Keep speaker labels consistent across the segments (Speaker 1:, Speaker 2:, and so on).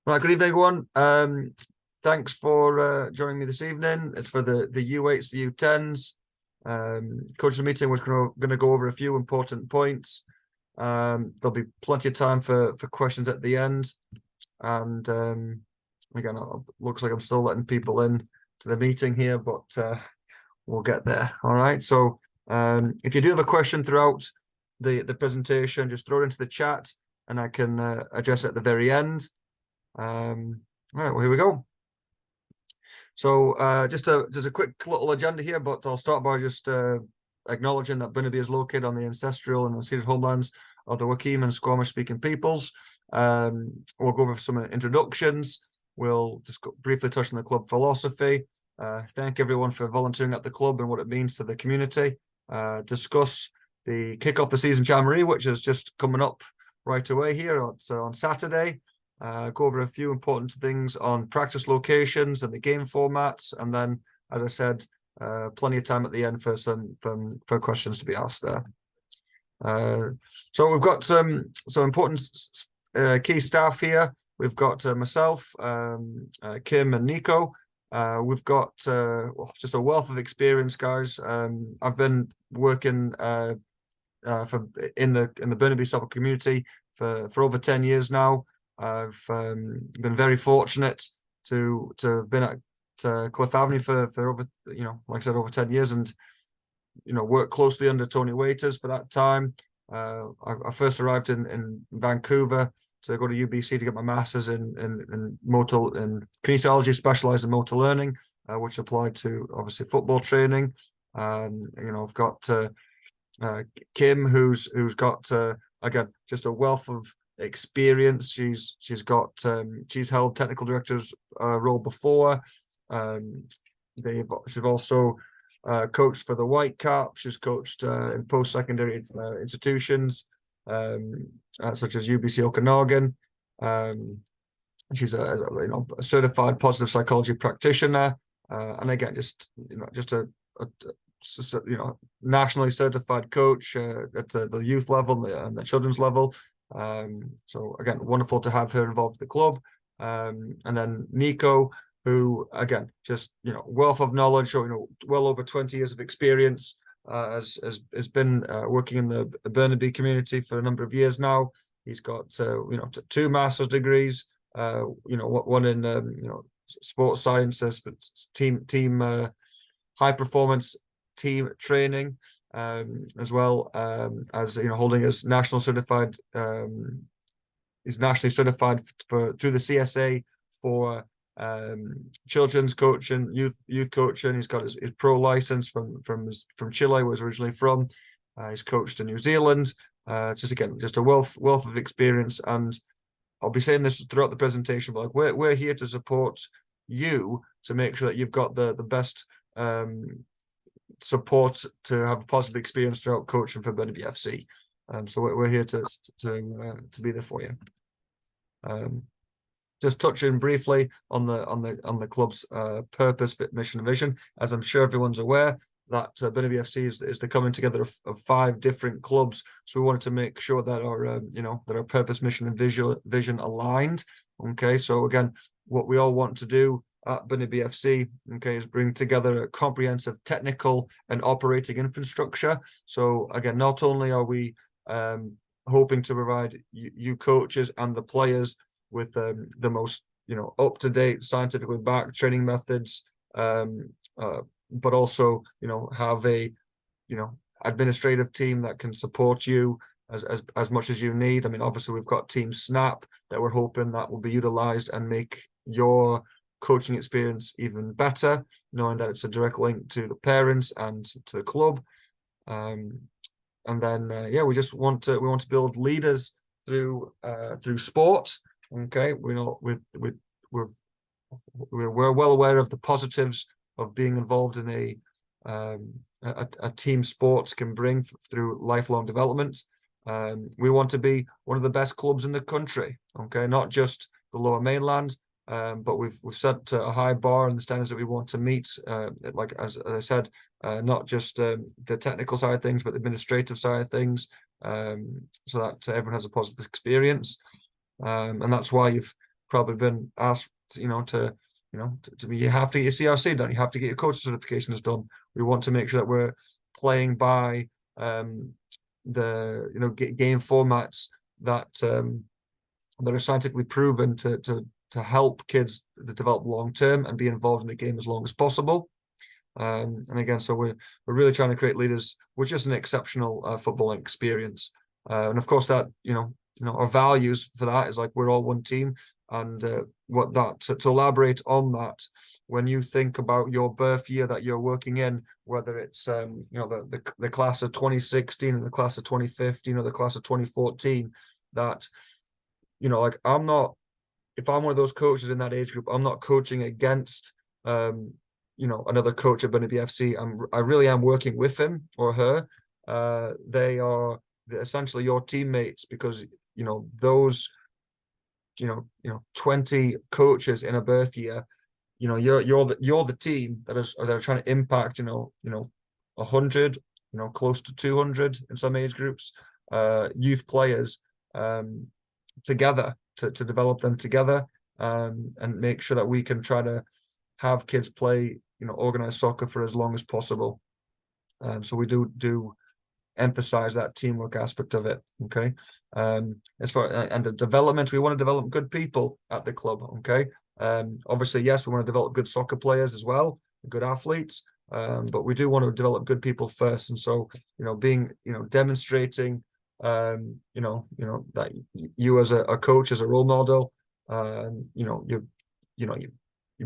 Speaker 1: Right, good evening, everyone. Thanks for joining me this evening. It's for the U8s, the U10s. Coaching meeting was going to go over a few important points. There'll be plenty of time for questions at the end. And again, it looks like I'm still letting people in to the meeting here, but we'll get there. All right. So if you do have a question throughout the presentation, just throw it into the chat and I can address it at the very end. All right, well, here we go. So just a quick little agenda here, but I'll start by just acknowledging that Burnaby is located on the ancestral and unceded homelands of the Wakim and Squamish speaking peoples. We'll go over some introductions. We'll just briefly touch on the club philosophy. Thank everyone for volunteering at the club and what it means to the community. Discuss the kick-off the season jamboree, which is just coming up right away here on Saturday. Go over a few important things on practice locations and the game formats, and then, as I said, plenty of time at the end for questions to be asked there. So we've got some important key staff here. We've got myself, Kim, and Nico. We've got just a wealth of experience, guys. I've been working in the Burnaby soccer community for over 10 years now. I've been very fortunate to have been at Cliff Avenue for over, like I said, over 10 years, and worked closely under Tony Waiters for that time. I first arrived in Vancouver to go to UBC to get my master's in kinesiology, specialized in motor learning, which applied to obviously football training. I've got Kim, who's got again just a wealth of experience. She's held technical director's role before. She's also coached for the Whitecap. She's coached in post-secondary institutions such as UBC Okanagan. She's a certified positive psychology practitioner, and again, just a nationally certified coach at the youth level and the children's level. So again, wonderful to have her involved with the club. And then Nico, who again, just wealth of knowledge, well over 20 years of experience, has been working in the Burnaby community for a number of years now. He's got two master's degrees, one in sports sciences, but team high performance team training, as well as holding his national certified. He's nationally certified through the CSA for children's coaching, youth coaching. He's got his pro license from Chile, where he's originally from. He's coached in New Zealand. Just a wealth of experience, and I'll be saying this throughout the presentation, but like we're here to support you to make sure that you've got the best support to have a positive experience throughout coaching for Burnaby FC. So we're here to be there for you. Just touching briefly on the club's purpose, mission, and vision. As I'm sure everyone's aware, that Burnaby FC is the coming together of 5 different clubs. So we wanted to make sure that our purpose, mission, and vision aligned. Okay, so again, what we all want to do at Burnaby FC, okay, is bring together a comprehensive technical and operating infrastructure. So again, not only are we hoping to provide you coaches and the players with the most up-to-date, scientifically backed training methods, but also have a administrative team that can support you as much as you need. I mean, obviously we've got Team Snap that we're hoping that will be utilized and make your coaching experience even better, knowing that it's a direct link to the parents and to the club. And then we want to build leaders through sport. Okay, we're well aware of the positives of being involved in a team sport can bring through lifelong development. We want to be one of the best clubs in the country. Okay, not just the Lower Mainland, but we've set a high bar and the standards that we want to meet. Like as I said, not just the technical side of things, but the administrative side of things, so that everyone has a positive experience. And that's why you've probably been asked, you know, you have to get your CRC done, you have to get your coach certifications done. We want to make sure that we're playing by the game formats that that are scientifically proven to help kids to develop long term and be involved in the game as long as possible. And again, so we're really trying to create leaders with just an exceptional footballing experience. And of course, that our values for that is like we're all one team. And what that to elaborate on that, when you think about your birth year that you're working in, whether it's the class of 2016 and the class of 2015 or the class of 2014, that like I'm not, if I'm one of those coaches in that age group, I'm not coaching against another coach at Burnaby FC. I really am working with him or her. They are essentially your teammates, because those 20 coaches in a birth year, you're the team that are trying to impact 100, close to 200 in some age groups, youth players, together to develop them together, and make sure that we can try to have kids play organized soccer for as long as possible. So we do emphasize that teamwork aspect of it. Okay. As far and the development, we want to develop good people at the club. Okay. Obviously, yes, we want to develop good soccer players as well, good athletes, but we do want to develop good people first. And so demonstrating that you as a coach, as a role model, you're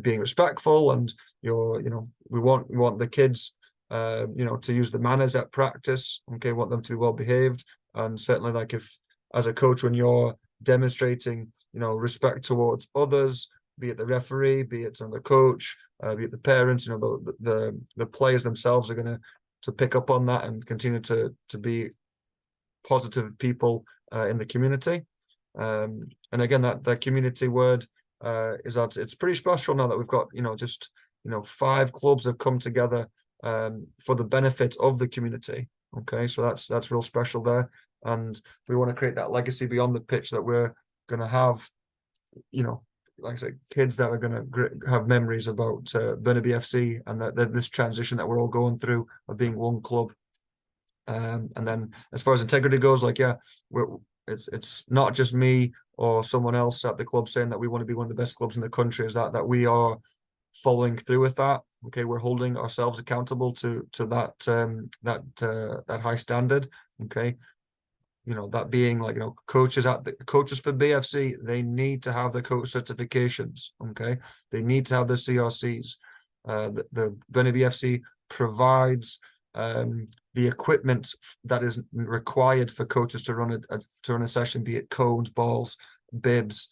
Speaker 1: being respectful, and we want the kids to use the manners at practice. Okay, want them to be well behaved. And certainly, like, if as a coach, when you're demonstrating respect towards others, be it the referee, be it the coach, be it the parents, the players themselves are going to pick up on that and continue to be positive people in the community. And again, that community word is that it's pretty special now that we've got just 5 clubs have come together for the benefit of the community. Okay, so that's real special there, and we want to create that legacy beyond the pitch, that we're going to have like I said, kids that are going to have memories about Burnaby FC, and that this transition that we're all going through of being one club. And then as far as integrity goes, like, yeah, it's not just me or someone else at the club saying that we want to be one of the best clubs in the country, is that we are following through with that. Okay, we're holding ourselves accountable to that high standard. Okay, that being like coaches for BFC, they need to have the coach certifications. Okay, they need to have the CRCs. The Burnaby FC provides the equipment that is required for coaches to run a session, be it cones, balls, bibs,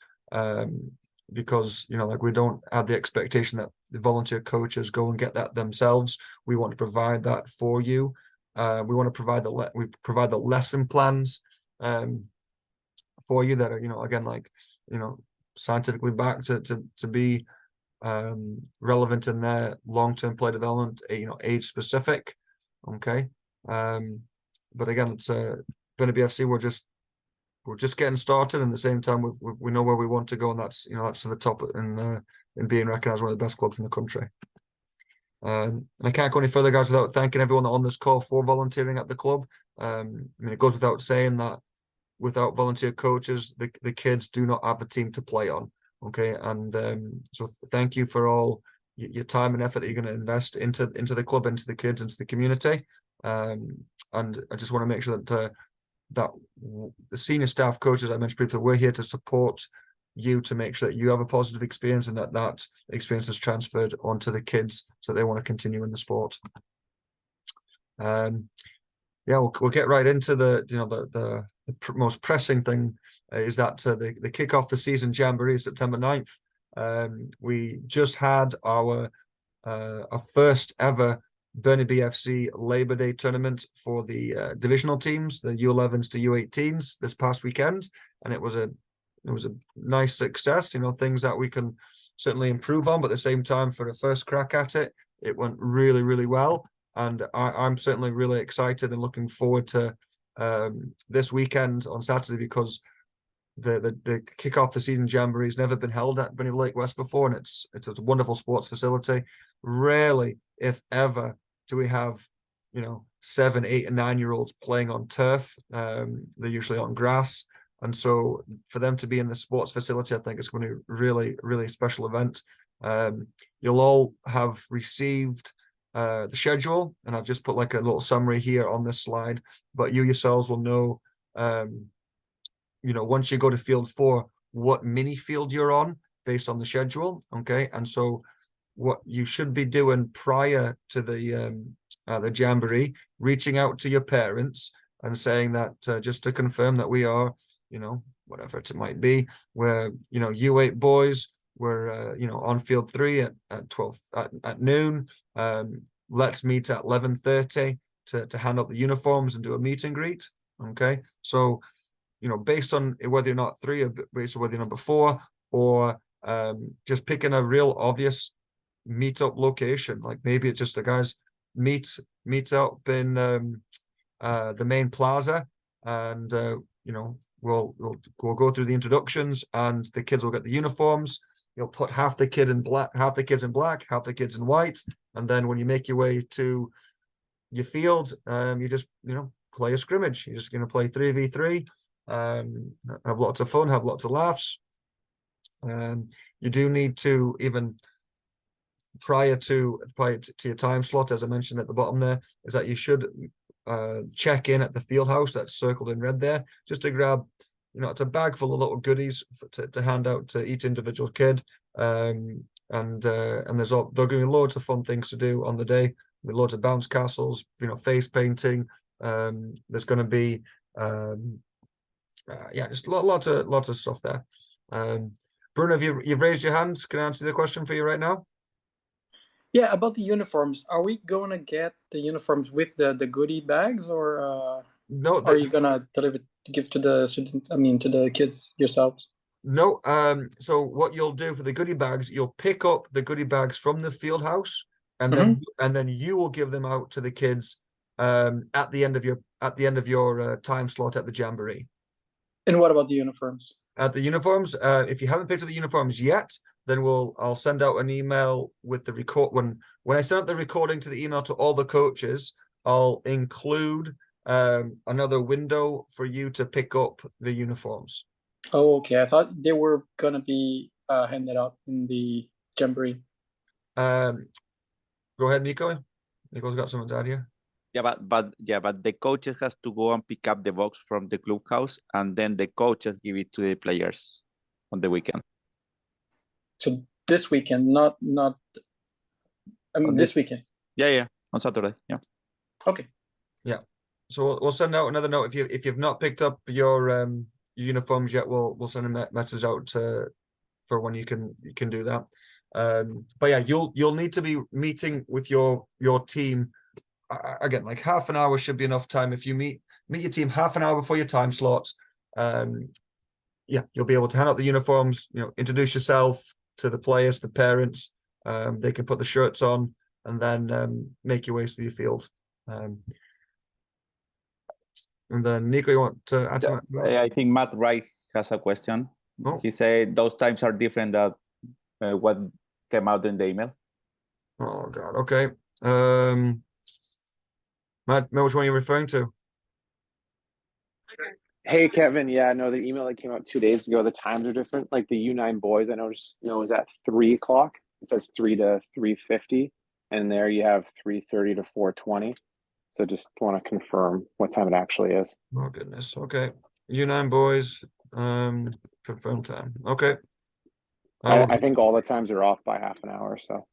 Speaker 1: because like we don't have the expectation that the volunteer coaches go and get that themselves. We want to provide that for you. We want to provide the lesson plans for you that are again, like scientifically backed to be relevant in their long-term play development, age specific. Okay, but again, it's Burnaby FC. We're just getting started, and at the same time, we know where we want to go, and that's that's to the top in being recognised one of the best clubs in the country. And I can't go any further, guys, without thanking everyone on this call for volunteering at the club. I mean, it goes without saying that without volunteer coaches, the kids do not have a team to play on. Okay, and so thank you for all your time and effort that you're going to invest into the club, into the kids, into the community. And I just want to make sure that that the senior staff coaches I mentioned previously, we're here to support you, to make sure that you have a positive experience, and that experience is transferred onto the kids so they want to continue in the sport. Yeah, we'll get right into the most pressing thing is that the kick off the season jamboree is September 9th. We just had our first ever Burnaby FC Labor Day tournament for the divisional teams, the U11s to U18s, this past weekend, and it was a nice success. Things that we can certainly improve on, but at the same time, for a first crack at it, it went really, really well. And I'm certainly really excited and looking forward to this weekend on Saturday, because the kick off the season jamboree has never been held at Bunny Lake West before, and it's a wonderful sports facility. Rarely, if ever, do we have 7, 8, and 9-year-olds playing on turf. They're usually on grass, and so for them to be in the sports facility, I think it's going to be really, really special event. You'll all have received the schedule, and I've just put like a little summary here on this slide, but you yourselves will know once you go to field 4, what mini field you're on based on the schedule. Okay. And so what you should be doing prior to the jamboree, reaching out to your parents and saying that just to confirm that we are, whatever it might be, we're, U8 boys, we're, on field 3 at 12 at noon. Let's meet at 11:30 to hand out the uniforms and do a meet and greet. Okay. So based on whether you're not 3 or based on whether you're number 4, or just picking a real obvious meetup location, like maybe it's just the guys meet up in the main plaza, and we'll go through the introductions, and the kids will get the uniforms. You'll put half the kids in black, half the kids in white, and then when you make your way to your field, you just play a scrimmage. You're just going to play 3v3. Have lots of fun, have lots of laughs. You do need to, even prior to your time slot, as I mentioned at the bottom there, is that you should check in at the field house that's circled in red there, just to grab, it's a bag full of little goodies to hand out to each individual kid. And there's there'll be loads of fun things to do on the day, with loads of bounce castles, face painting. There's going to be just lots of stuff there. Bruno, you've raised your hand. Can I answer the question for you right now?
Speaker 2: Yeah, about the uniforms. Are we going to get the uniforms with the goodie bags, or
Speaker 1: no?
Speaker 2: Are you gonna give to the students? I mean, to the kids yourselves?
Speaker 1: No. So what you'll do for the goodie bags, you'll pick up the goodie bags from the field house, and then you will give them out to the kids at the end of your time slot at the jamboree.
Speaker 2: And what about the uniforms?
Speaker 1: At the uniforms, if you haven't picked up the uniforms yet, then I'll send out an email with the record. When I send out the recording to the email to all the coaches, I'll include another window for you to pick up the uniforms.
Speaker 2: Oh, okay. I thought they were gonna be handed out in the jamboree.
Speaker 1: Go ahead, Nico. Nico's got something to add here.
Speaker 3: Yeah, but the coaches has to go and pick up the box from the clubhouse, and then the coaches give it to the players on the weekend.
Speaker 2: So this weekend, not. I mean, this weekend.
Speaker 3: Yeah, on Saturday. Yeah.
Speaker 2: Okay.
Speaker 1: Yeah. So we'll send out another note if you've not picked up your uniforms yet. We'll send a message out for when you can do that. But yeah, you'll need to be meeting with your team. Again, like half an hour should be enough time. If you meet your team half an hour before your time slot, you'll be able to hand out the uniforms, introduce yourself to the players, the parents. They can put the shirts on, and then make your way to your field. And then Nico, you want to add to that?
Speaker 3: I think Matt Wright has a question. Oh. He said those times are different than what came out in the email.
Speaker 1: Oh God. Okay. Matt, which one are you referring to?
Speaker 4: Hey, Kevin. Yeah, no, the email that came out 2 days ago, the times are different. Like the U9 boys, I noticed, is at 3 o'clock. It says 3 to 3:50. And there you have 3:30 to 4:20. So just want to confirm what time it actually is.
Speaker 1: Oh, goodness. Okay. U9 boys, confirm time. Okay.
Speaker 4: I think all the times are off by half an hour, so.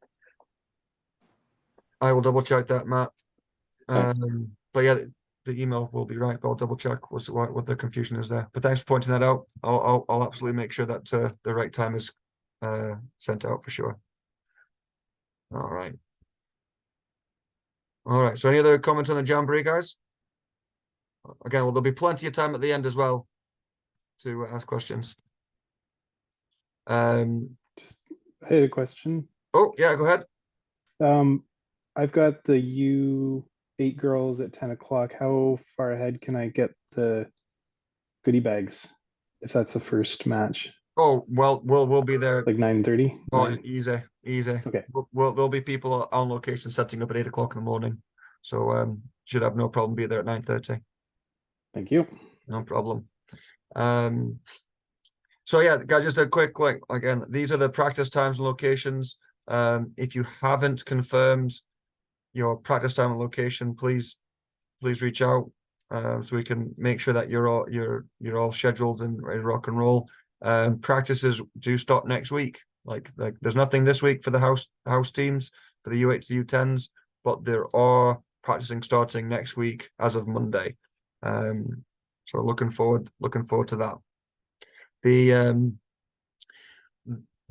Speaker 1: I will double check that, Matt. But yeah, the email will be right, but I'll double check what the confusion is there. But thanks for pointing that out. I'll absolutely make sure that the right time is sent out for sure. All right. So any other comments on the jamboree, guys? Again, there'll be plenty of time at the end as well to ask questions.
Speaker 5: I had a question.
Speaker 1: Oh yeah, go ahead.
Speaker 5: I've got the U8 girls at 10 o'clock. How far ahead can I get the goodie bags? if that's the first match,
Speaker 1: Oh, well, we'll be there.
Speaker 5: like 9:30.
Speaker 1: Oh, easy.
Speaker 5: Okay.
Speaker 1: There'll be people on location setting up at 8 o'clock in the morning. So should have no problem be there at 9:30.
Speaker 5: Thank you.
Speaker 1: No problem. So yeah, guys, just a quick link. Again, these are the practice times and locations. If you haven't confirmed your practice time and location, please reach out so we can make sure that you're all scheduled and ready to rock and roll. Practices do start next week. Like there's nothing this week for the house teams for the U8s, U10s, but there are practicing starting next week as of Monday. So looking forward to that. The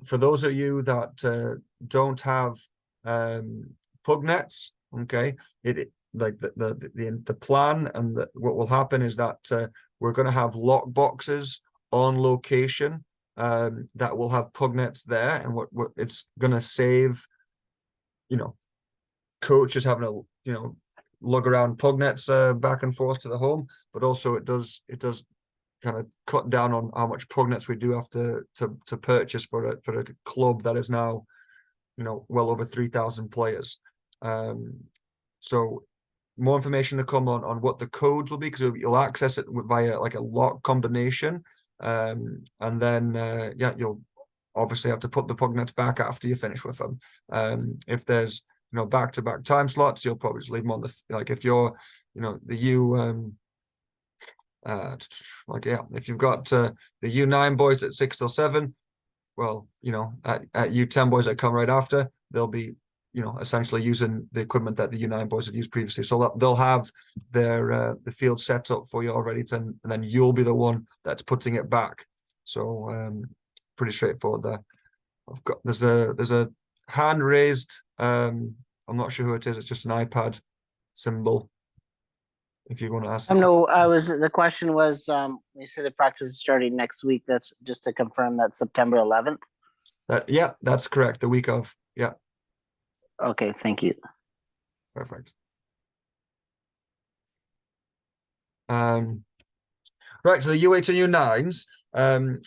Speaker 1: for those of you that don't have pug nets, okay, like the plan and what will happen is that we're going to have lock boxes on location that will have pug nets there, and what it's going to save, coaches having to lug around pug nets back and forth to the home, but also it does kind of cut down on how much pug nets we do have to purchase for a club that is now well over 3,000 players. So more information to come on what the codes will be, because you'll access it via like a lock combination, and then you'll obviously have to put the pug nets back after you finish with them. If there's back-to-back time slots, you'll probably just leave them on if you're the if you've got the U9 boys at 6 till 7, well, at U10 boys that come right after, they'll be essentially using the equipment that the U9 boys have used previously. So they'll have their the field set up for you already, and then you'll be the one that's putting it back. So pretty straightforward there. There's a hand raised. I'm not sure who it is. It's just an iPad symbol. If you want to ask.
Speaker 6: No, the question was, you say the practice is starting next week. That's just to confirm that September 11th.
Speaker 1: Yeah, that's correct. The week of. Yeah.
Speaker 6: Okay, thank you.
Speaker 1: Perfect. Right, so the U8 and U9s,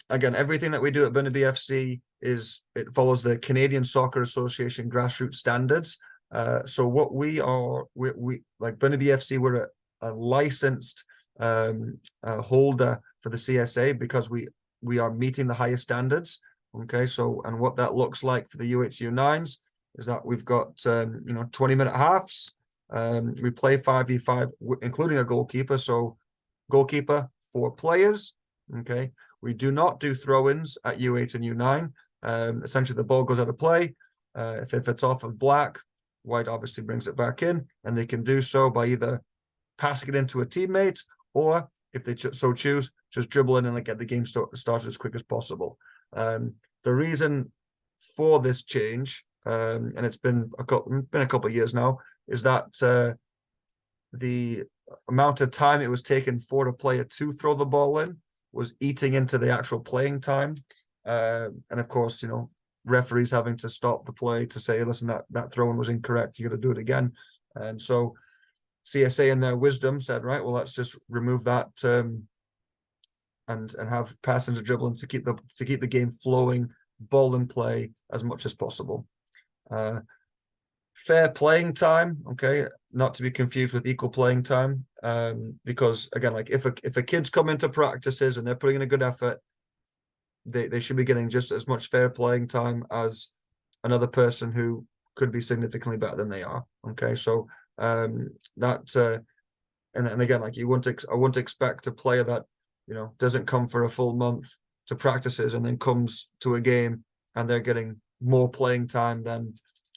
Speaker 1: again, everything that we do at Burnaby FC it follows the Canadian Soccer Association grassroots standards. So what we like Burnaby FC, we're a licensed holder for the CSA because we are meeting the highest standards. Okay, so and what that looks like for the U8 U9s is that we've got 20-minute halves. We play 5v5, including a goalkeeper. So goalkeeper, 4 players. Okay, we do not do throw-ins at U8 and U9. Essentially, the ball goes out of play. If it's off of black, white obviously brings it back in, and they can do so by either passing it into a teammate, or if they so choose, just dribble in and get the game started as quick as possible. The reason for this change, and it's been a couple of years now, is that the amount of time it was taking for a player to throw the ball in was eating into the actual playing time, and of course, referees having to stop the play to say, listen, that throw-in was incorrect, you got to do it again. And so CSA in their wisdom said, right, well, let's just remove that and have passenger dribbling to keep the game flowing, ball in play as much as possible. Fair playing time, okay, not to be confused with equal playing time, because again, like if a kid's come into practices and they're putting in a good effort, they should be getting just as much fair playing time as another person who could be significantly better than they are. Okay, so and again, like I wouldn't expect a player that doesn't come for a full month to practices and then comes to a game and they're getting more playing time than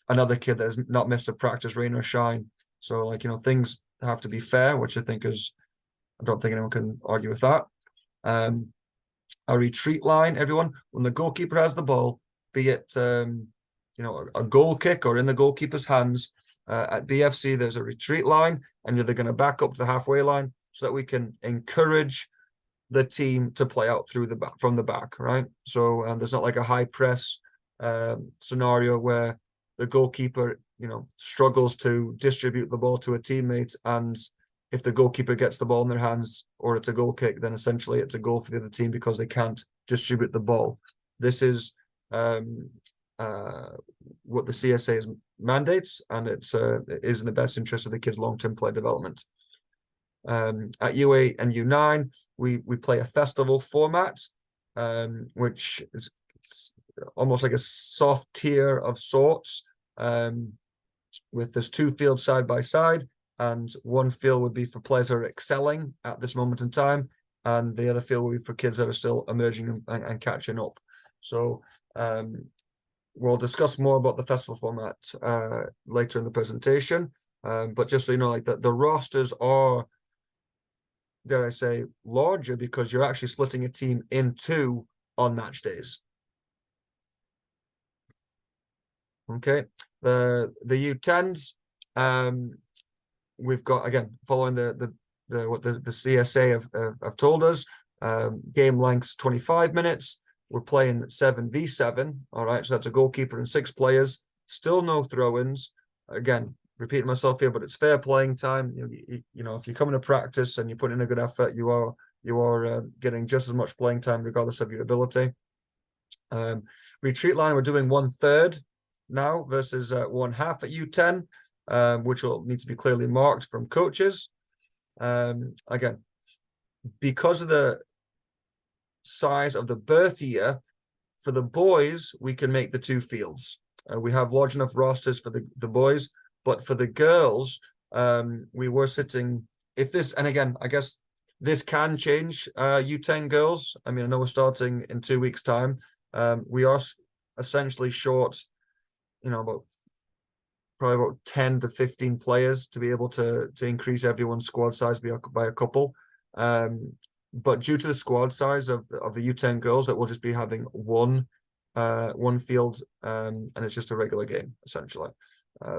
Speaker 1: another kid that has not missed a practice, rain or shine. So things have to be fair, which I don't think anyone can argue with that. A retreat line, everyone, when the goalkeeper has the ball, be it a goal kick or in the goalkeeper's hands, at BFC there's a retreat line, and they're going to back up to the halfway line so that we can encourage the team to play out through the back, from the back, right? So there's not like a high press scenario where the goalkeeper struggles to distribute the ball to a teammate, and if the goalkeeper gets the ball in their hands or it's a goal kick, then essentially it's a goal for the other team because they can't distribute the ball. This is what the CSA mandates, and it is in the best interest of the kids' long-term play development. At U8 and U9, we play a festival format, which is almost like a soft tier of sorts, with there's 2 fields side by side, and one field would be for players that are excelling at this moment in time, and the other field will be for kids that are still emerging and catching up. So we'll discuss more about the festival format later in the presentation, but just so you know, like the rosters are, dare I say, larger because you're actually splitting a team in 2 on match days. Okay, the U10s, we've got, again, following what the CSA have told us, game length's 25 minutes. We're playing 7v7. All right, so that's a goalkeeper and 6 players. Still no throw-ins. Again, repeating myself here, but it's fair playing time. You know, if you come into practice and you put in a good effort, you are getting just as much playing time regardless of your ability. Retreat line, we're doing 1/3 now versus 1/2 at U10, which will need to be clearly marked from coaches. Again, because of the size of the birth year, for the boys, we can make the 2 fields. We have large enough rosters for the boys, but for the girls, we were sitting, if this, and again, I guess this can change, U10 girls. I mean, I know we're starting in 2 weeks' time. We are essentially short, you know, probably about 10 to 15 players to be able to increase everyone's squad size by a couple. But due to the squad size of the U10 girls, that we'll just be having one field, and it's just a regular game, essentially.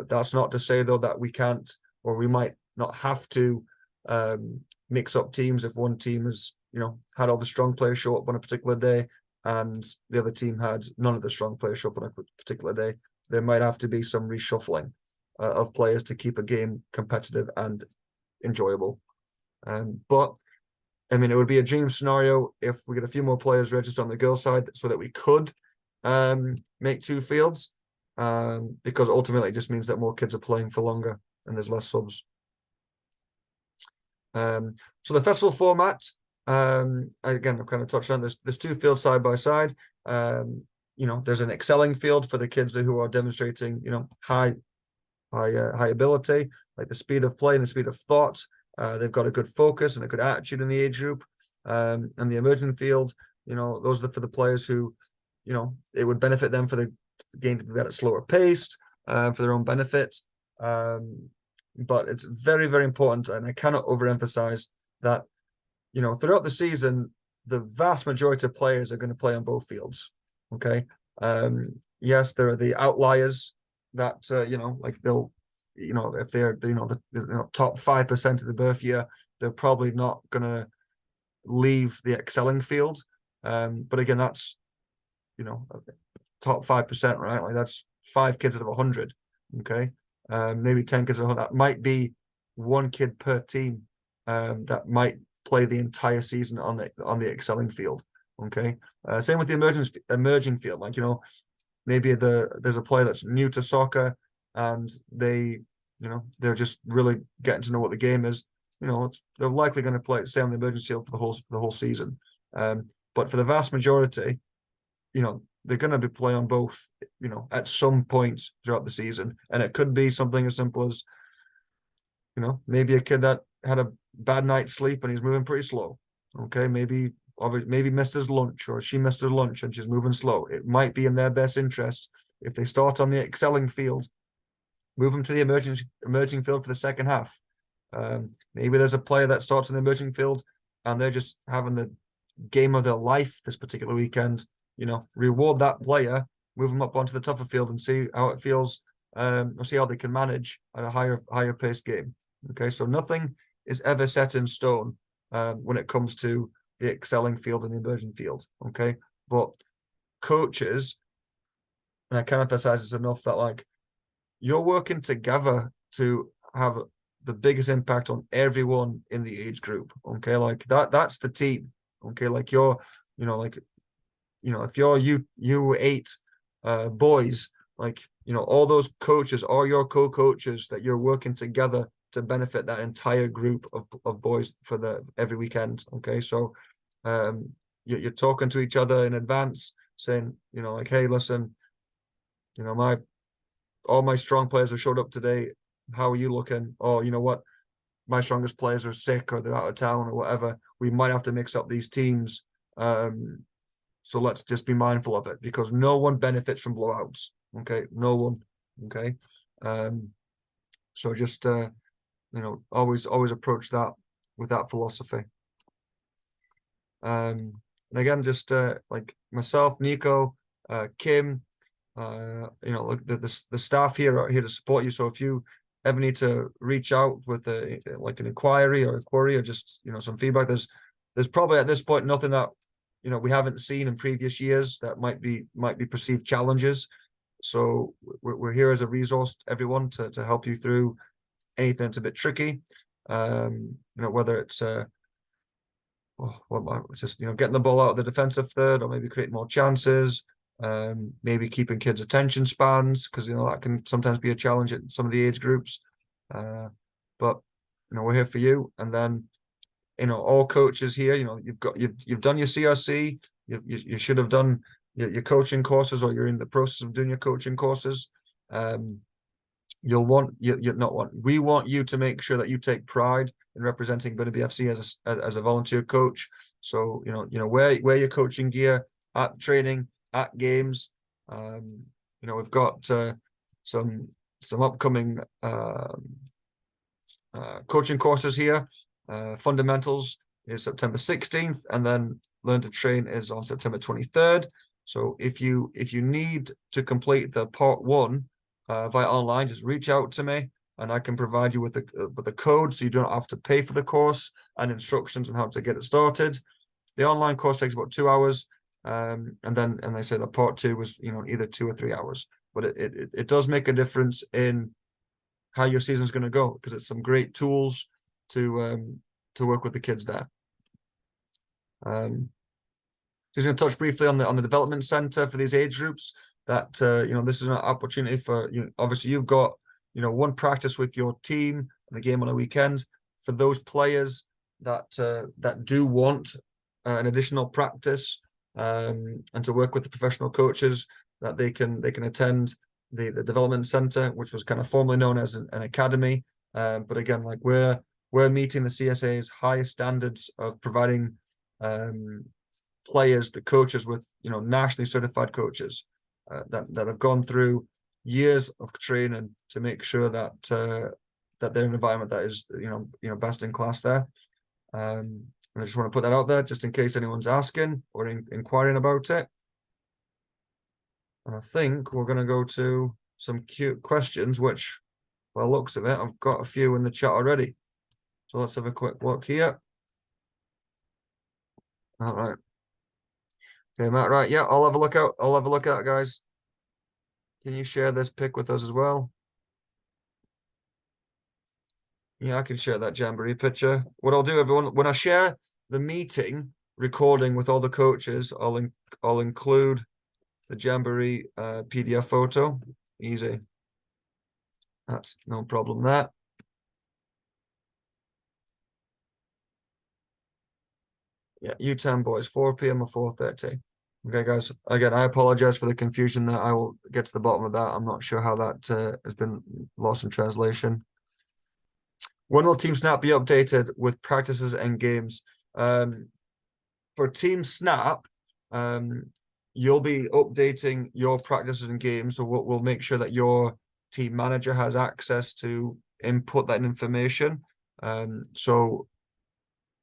Speaker 1: That's not to say, though, that we can't, or we might not have to mix up teams if one team has, you know, had all the strong players show up on a particular day and the other team had none of the strong players show up on a particular day. There might have to be some reshuffling of players to keep a game competitive and enjoyable. But I mean, it would be a dream scenario if we get a few more players registered on the girls' side so that we could make 2 fields, because ultimately it just means that more kids are playing for longer and there's less subs. So the festival format, again, I've kind of touched on this. There's 2 fields side by side. You know, there's an excelling field for the kids who are demonstrating, you know, high ability, like the speed of play and the speed of thought. They've got a good focus and a good attitude in the age group. And the emerging field, you know, those are for the players who, you know, it would benefit them for the game to be at a slower paced, for their own benefit. But it's very, very important, and I cannot overemphasize that, you know, throughout the season, the vast majority of players are going to play on both fields. Okay. Yes, there are the outliers that, you know, like they'll, you know, if they're, you know, the top 5% of the birth year, they're probably not going to leave the excelling field. But again, that's, you know, top 5%, right? Like that's 5 kids out of 100. Okay. Maybe 10 kids out of 100. That might be 1 kid per team that might play the entire season on the excelling field. Okay. Same with the emerging field. Like, you know, maybe there's a player that's new to soccer and they, you know, they're just really getting to know what the game is. You know, they're likely going to stay on the emerging field for the whole season. But for the vast majority, you know, they're going to be playing on both, you know, at some point throughout the season. And it could be something as simple as, you know, maybe a kid that had a bad night's sleep and he's moving pretty slow. Okay, maybe missed his lunch, or she missed his lunch and she's moving slow. It might be in their best interest, if they start on the excelling field, move them to the emerging field for the second half. Maybe there's a player that starts in the emerging field and they're just having the game of their life this particular weekend. You know, reward that player, move them up onto the tougher field and see how it feels, or see how they can manage at a higher paced game. Okay, so nothing is ever set in stone when it comes to the excelling field and the emerging field. Okay, but coaches, and I can't emphasize this enough, that like you're working together to have the biggest impact on everyone in the age group. Okay, like that's the team. Okay, like you're, like, if you're U8 boys, like, all those coaches are your co-coaches that you're working together to benefit that entire group of boys for every weekend. Okay, so you're talking to each other in advance, saying, like, hey, listen, all my strong players have showed up today. How are you looking? Or you know what, my strongest players are sick or they're out of town or whatever. We might have to mix up these teams. So let's just be mindful of it, because no one benefits from blowouts. Okay, no one. Okay, so just always approach that with that philosophy. And again, just like myself, Nico, Kim, like the staff here are here to support you. So if you ever need to reach out with like an inquiry or a query or just some feedback, there's probably at this point nothing that we haven't seen in previous years that might be perceived challenges. So we're here as a resource, everyone, to help you through anything that's a bit tricky. Whether it's just getting the ball out of the defensive third, or maybe creating more chances, maybe keeping kids' attention spans, because that can sometimes be a challenge at some of the age groups. But we're here for you. And then all coaches here, you've done your CRC, you should have done your coaching courses, or you're in the process of doing your coaching courses. We want you to make sure that you take pride in representing Burnaby FC as a volunteer coach. So wear your coaching gear at training, at games. We've got some upcoming coaching courses here. Fundamentals is September 16th, and then Learn to Train is on September 23rd. So if you need to complete the part 1 via online, just reach out to me and I can provide you with the code, so you don't have to pay for the course, and instructions on how to get it started. The online course takes about 2 hours, and they say the part 2 was either 2 or 3 hours. But it does make a difference in how your season's going to go, because it's some great tools to work with the kids there. Just going to touch briefly on the development center for these age groups. That this is an opportunity for obviously you've got one practice with your team and the game on a weekend. For those players that do want an additional practice and to work with the professional coaches, that they can attend the development center, which was kind of formerly known as an academy. But again, like we're meeting the CSA's highest standards of providing players, the coaches, with nationally certified coaches that have gone through years of training to make sure that they're in an environment that is best in class there. And I just want to put that out there, just in case anyone's asking or inquiring about it. And I think we're going to go to some cute questions, which, by the looks of it, I've got a few in the chat already. So let's have a quick look here. All right. Okay, Matt, right. Yeah, I'll have a look out. I'll have a look at it, guys. Can you share this pic with us as well? Yeah, I can share that Jamboree picture. What I'll do, everyone, when I share the meeting recording with all the coaches, I'll include the Jamboree PDF photo. Easy. That's no problem there. Yeah, U10 boys, 4 p.m. or 4:30. Okay, guys. Again, I apologize for the confusion there. I will get to the bottom of that. I'm not sure how that has been lost in translation. When will Team Snap be updated with practices and games? For Team Snap, you'll be updating your practices and games. So we'll make sure that your team manager has access to input that information. And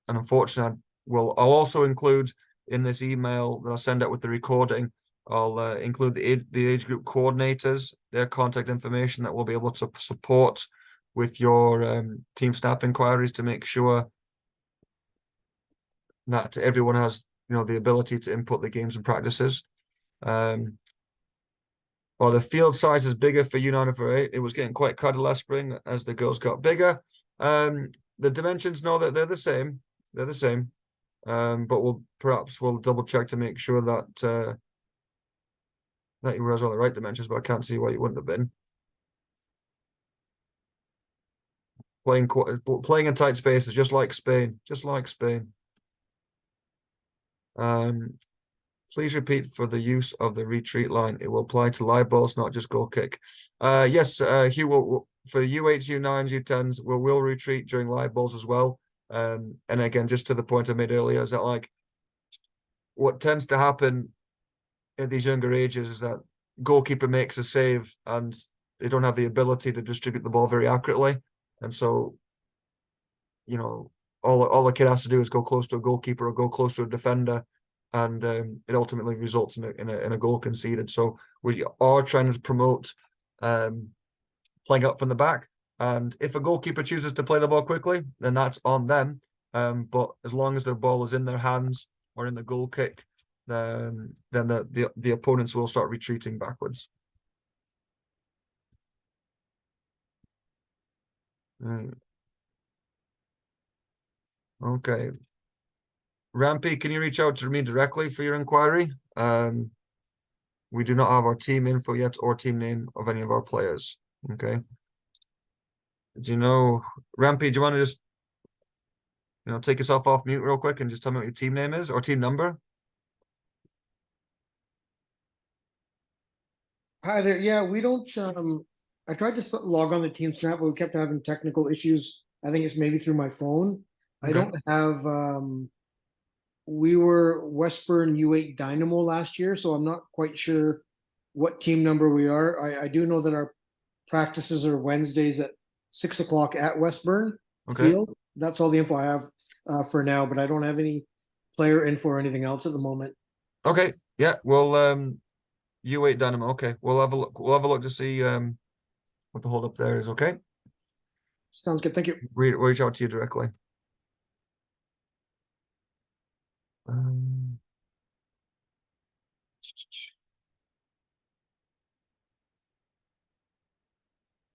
Speaker 1: unfortunately, I'll also include in this email that I'll send out with the recording, I'll include the age group coordinators, their contact information that we'll be able to support with your Team Snap inquiries, to make sure that everyone has the ability to input the games and practices. Well, the field size is bigger for U9 and for 8. It was getting quite crowded last spring as the girls got bigger. The dimensions, know that they're the same. They're the same. But we'll double check to make sure that that you were all the right dimensions, but I can't see why you wouldn't have been. Playing in tight spaces, just like Spain. Just like Spain. Please repeat for the use of the retreat line. It will apply to live balls, not just goal kick. Yes, Hugh will, for the U8s, U9s, U10s, we'll retreat during live balls as well. And again, just to the point I made earlier, is that like what tends to happen at these younger ages is that goalkeeper makes a save and they don't have the ability to distribute the ball very accurately. And so, you know, all a kid has to do is go close to a goalkeeper or go close to a defender, and it ultimately results in a goal conceded. So we are trying to promote playing up from the back. And if a goalkeeper chooses to play the ball quickly, then that's on them. But as long as the ball is in their hands or in the goal kick, then the opponents will start retreating backwards. Okay. Rampy, can you reach out to me directly for your inquiry? We do not have our team info yet or team name of any of our players. Okay. Do you know, Rampy, do you want to just, take yourself off mute real quick and just tell me what your team name is or team number?
Speaker 7: Hi there. Yeah, we don't. I tried to log on the Team Snap, but we kept having technical issues. I think it's maybe through my phone. I
Speaker 1: Okay.
Speaker 7: don't have. We were Westburn U8 Dynamo last year, so I'm not quite sure what team number we are. I do know that our practices are Wednesdays at 6 o'clock at Westburn
Speaker 1: Okay.
Speaker 7: Field. That's all the info I have for now, but I don't have any player info or anything else at the moment.
Speaker 1: Okay. Yeah. Well, U8 Dynamo. Okay. We'll have a look. We'll have a look to see what the hold up there is. Okay.
Speaker 7: Sounds good. Thank you.
Speaker 1: We'll reach out to you directly.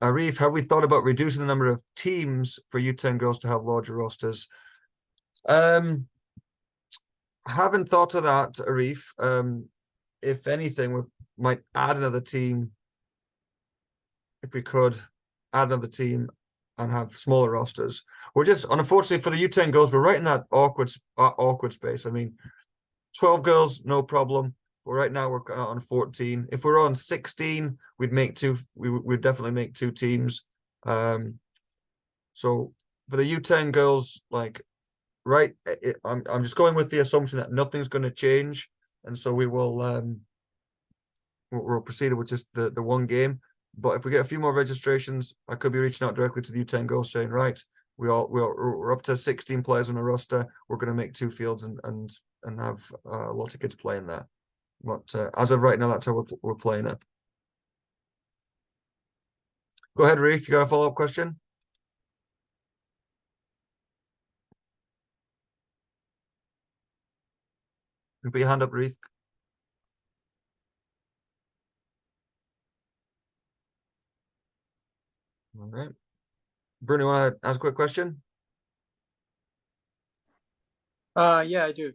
Speaker 1: Arif, have we thought about reducing the number of teams for U10 girls to have larger rosters? Haven't thought of that, Arif. If anything, we might add another team if we could add another team and have smaller rosters. We're just, unfortunately for the U10 girls, we're right in that awkward space. I mean, 12 girls, no problem. But right now we're on 14. If we're on 16, we'd make two. We'd definitely make two teams. So for the U10 girls, like, right, I'm just going with the assumption that nothing's going to change, and so we will we'll proceed with just the one game. But if we get a few more registrations, I could be reaching out directly to the U10 girls saying, right, we're up to 16 players on a roster. We're going to make two fields and have a lot of kids playing there. But as of right now, that's how we're playing it. Go ahead, Reef. You got a follow-up question? You put your hand up, Reef. All right. Bruno, you want to ask a quick question?
Speaker 2: Yeah, I do.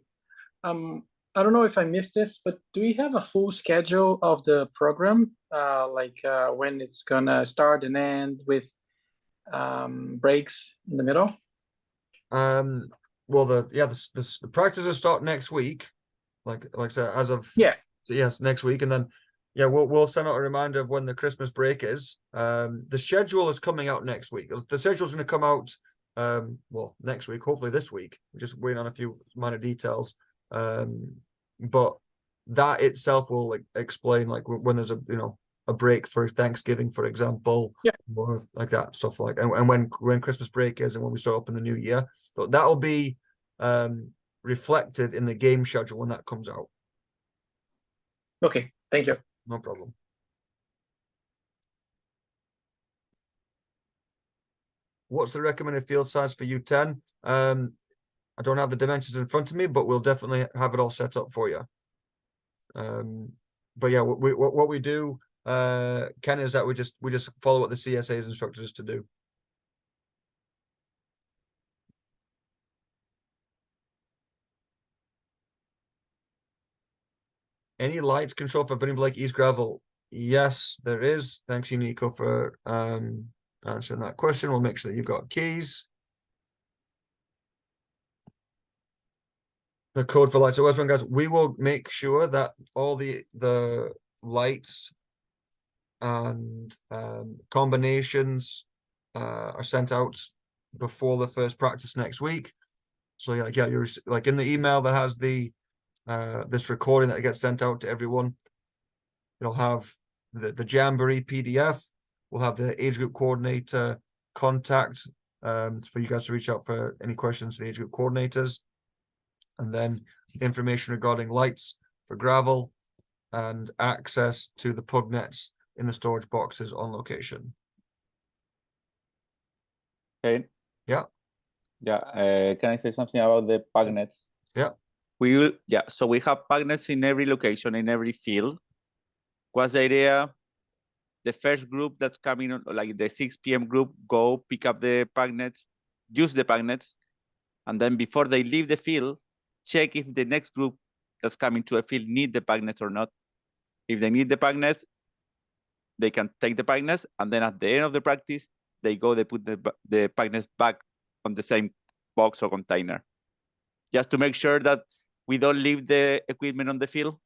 Speaker 2: I don't know if I missed this, but do we have a full schedule of the program? When it's gonna start and end with breaks in the middle?
Speaker 1: Well, the practices start next week, like I said, as of yes, next week, and then we'll send out a reminder of when the Christmas break is. The schedule is coming out next week. The schedule's going to come out next week, hopefully this week. We're just waiting on a few minor details. But that itself will explain like when there's a break for Thanksgiving, for example, or like that stuff and when Christmas break is and when we start up in the new year. But that'll be reflected in the game schedule when that comes out.
Speaker 2: Okay, thank you.
Speaker 1: No problem. What's the recommended field size for U10? I don't have the dimensions in front of me, but we'll definitely have it all set up for you. But yeah, what we do, Ken, is that we just follow what the CSA's instructed us to do. any lights control for Bunny Blake East Gravel? Yes, there is. Thanks, you, Nico, for answering that question. We'll make sure that you've got keys. The code for lights at Westbourne, guys. We will make sure that all the lights and combinations are sent out before the first practice next week. So yeah, you're like in the email that has the this recording that gets sent out to everyone. It'll have the Jamboree PDF. We'll have the age group coordinator contact for you guys to reach out for any questions to the age group coordinators, and then information regarding lights for gravel and access to the pug nets in the storage boxes on location.
Speaker 3: Okay.
Speaker 1: Yeah.
Speaker 3: Yeah. Can I say something about the pug nets?
Speaker 1: Yeah.
Speaker 3: So we have pug nets in every location, in every field. What's the idea? The first group that's coming on, like the 6 p.m. group, go pick up the pug nets, use the pug nets, and then before they leave the field, check if the next group that's coming to a field need the pug nets or not. If they need the pug nets, they can take the pug nets, and then at the end of the practice, they put the pug nets back on the same box or container, just to make sure that we don't leave the equipment on the field.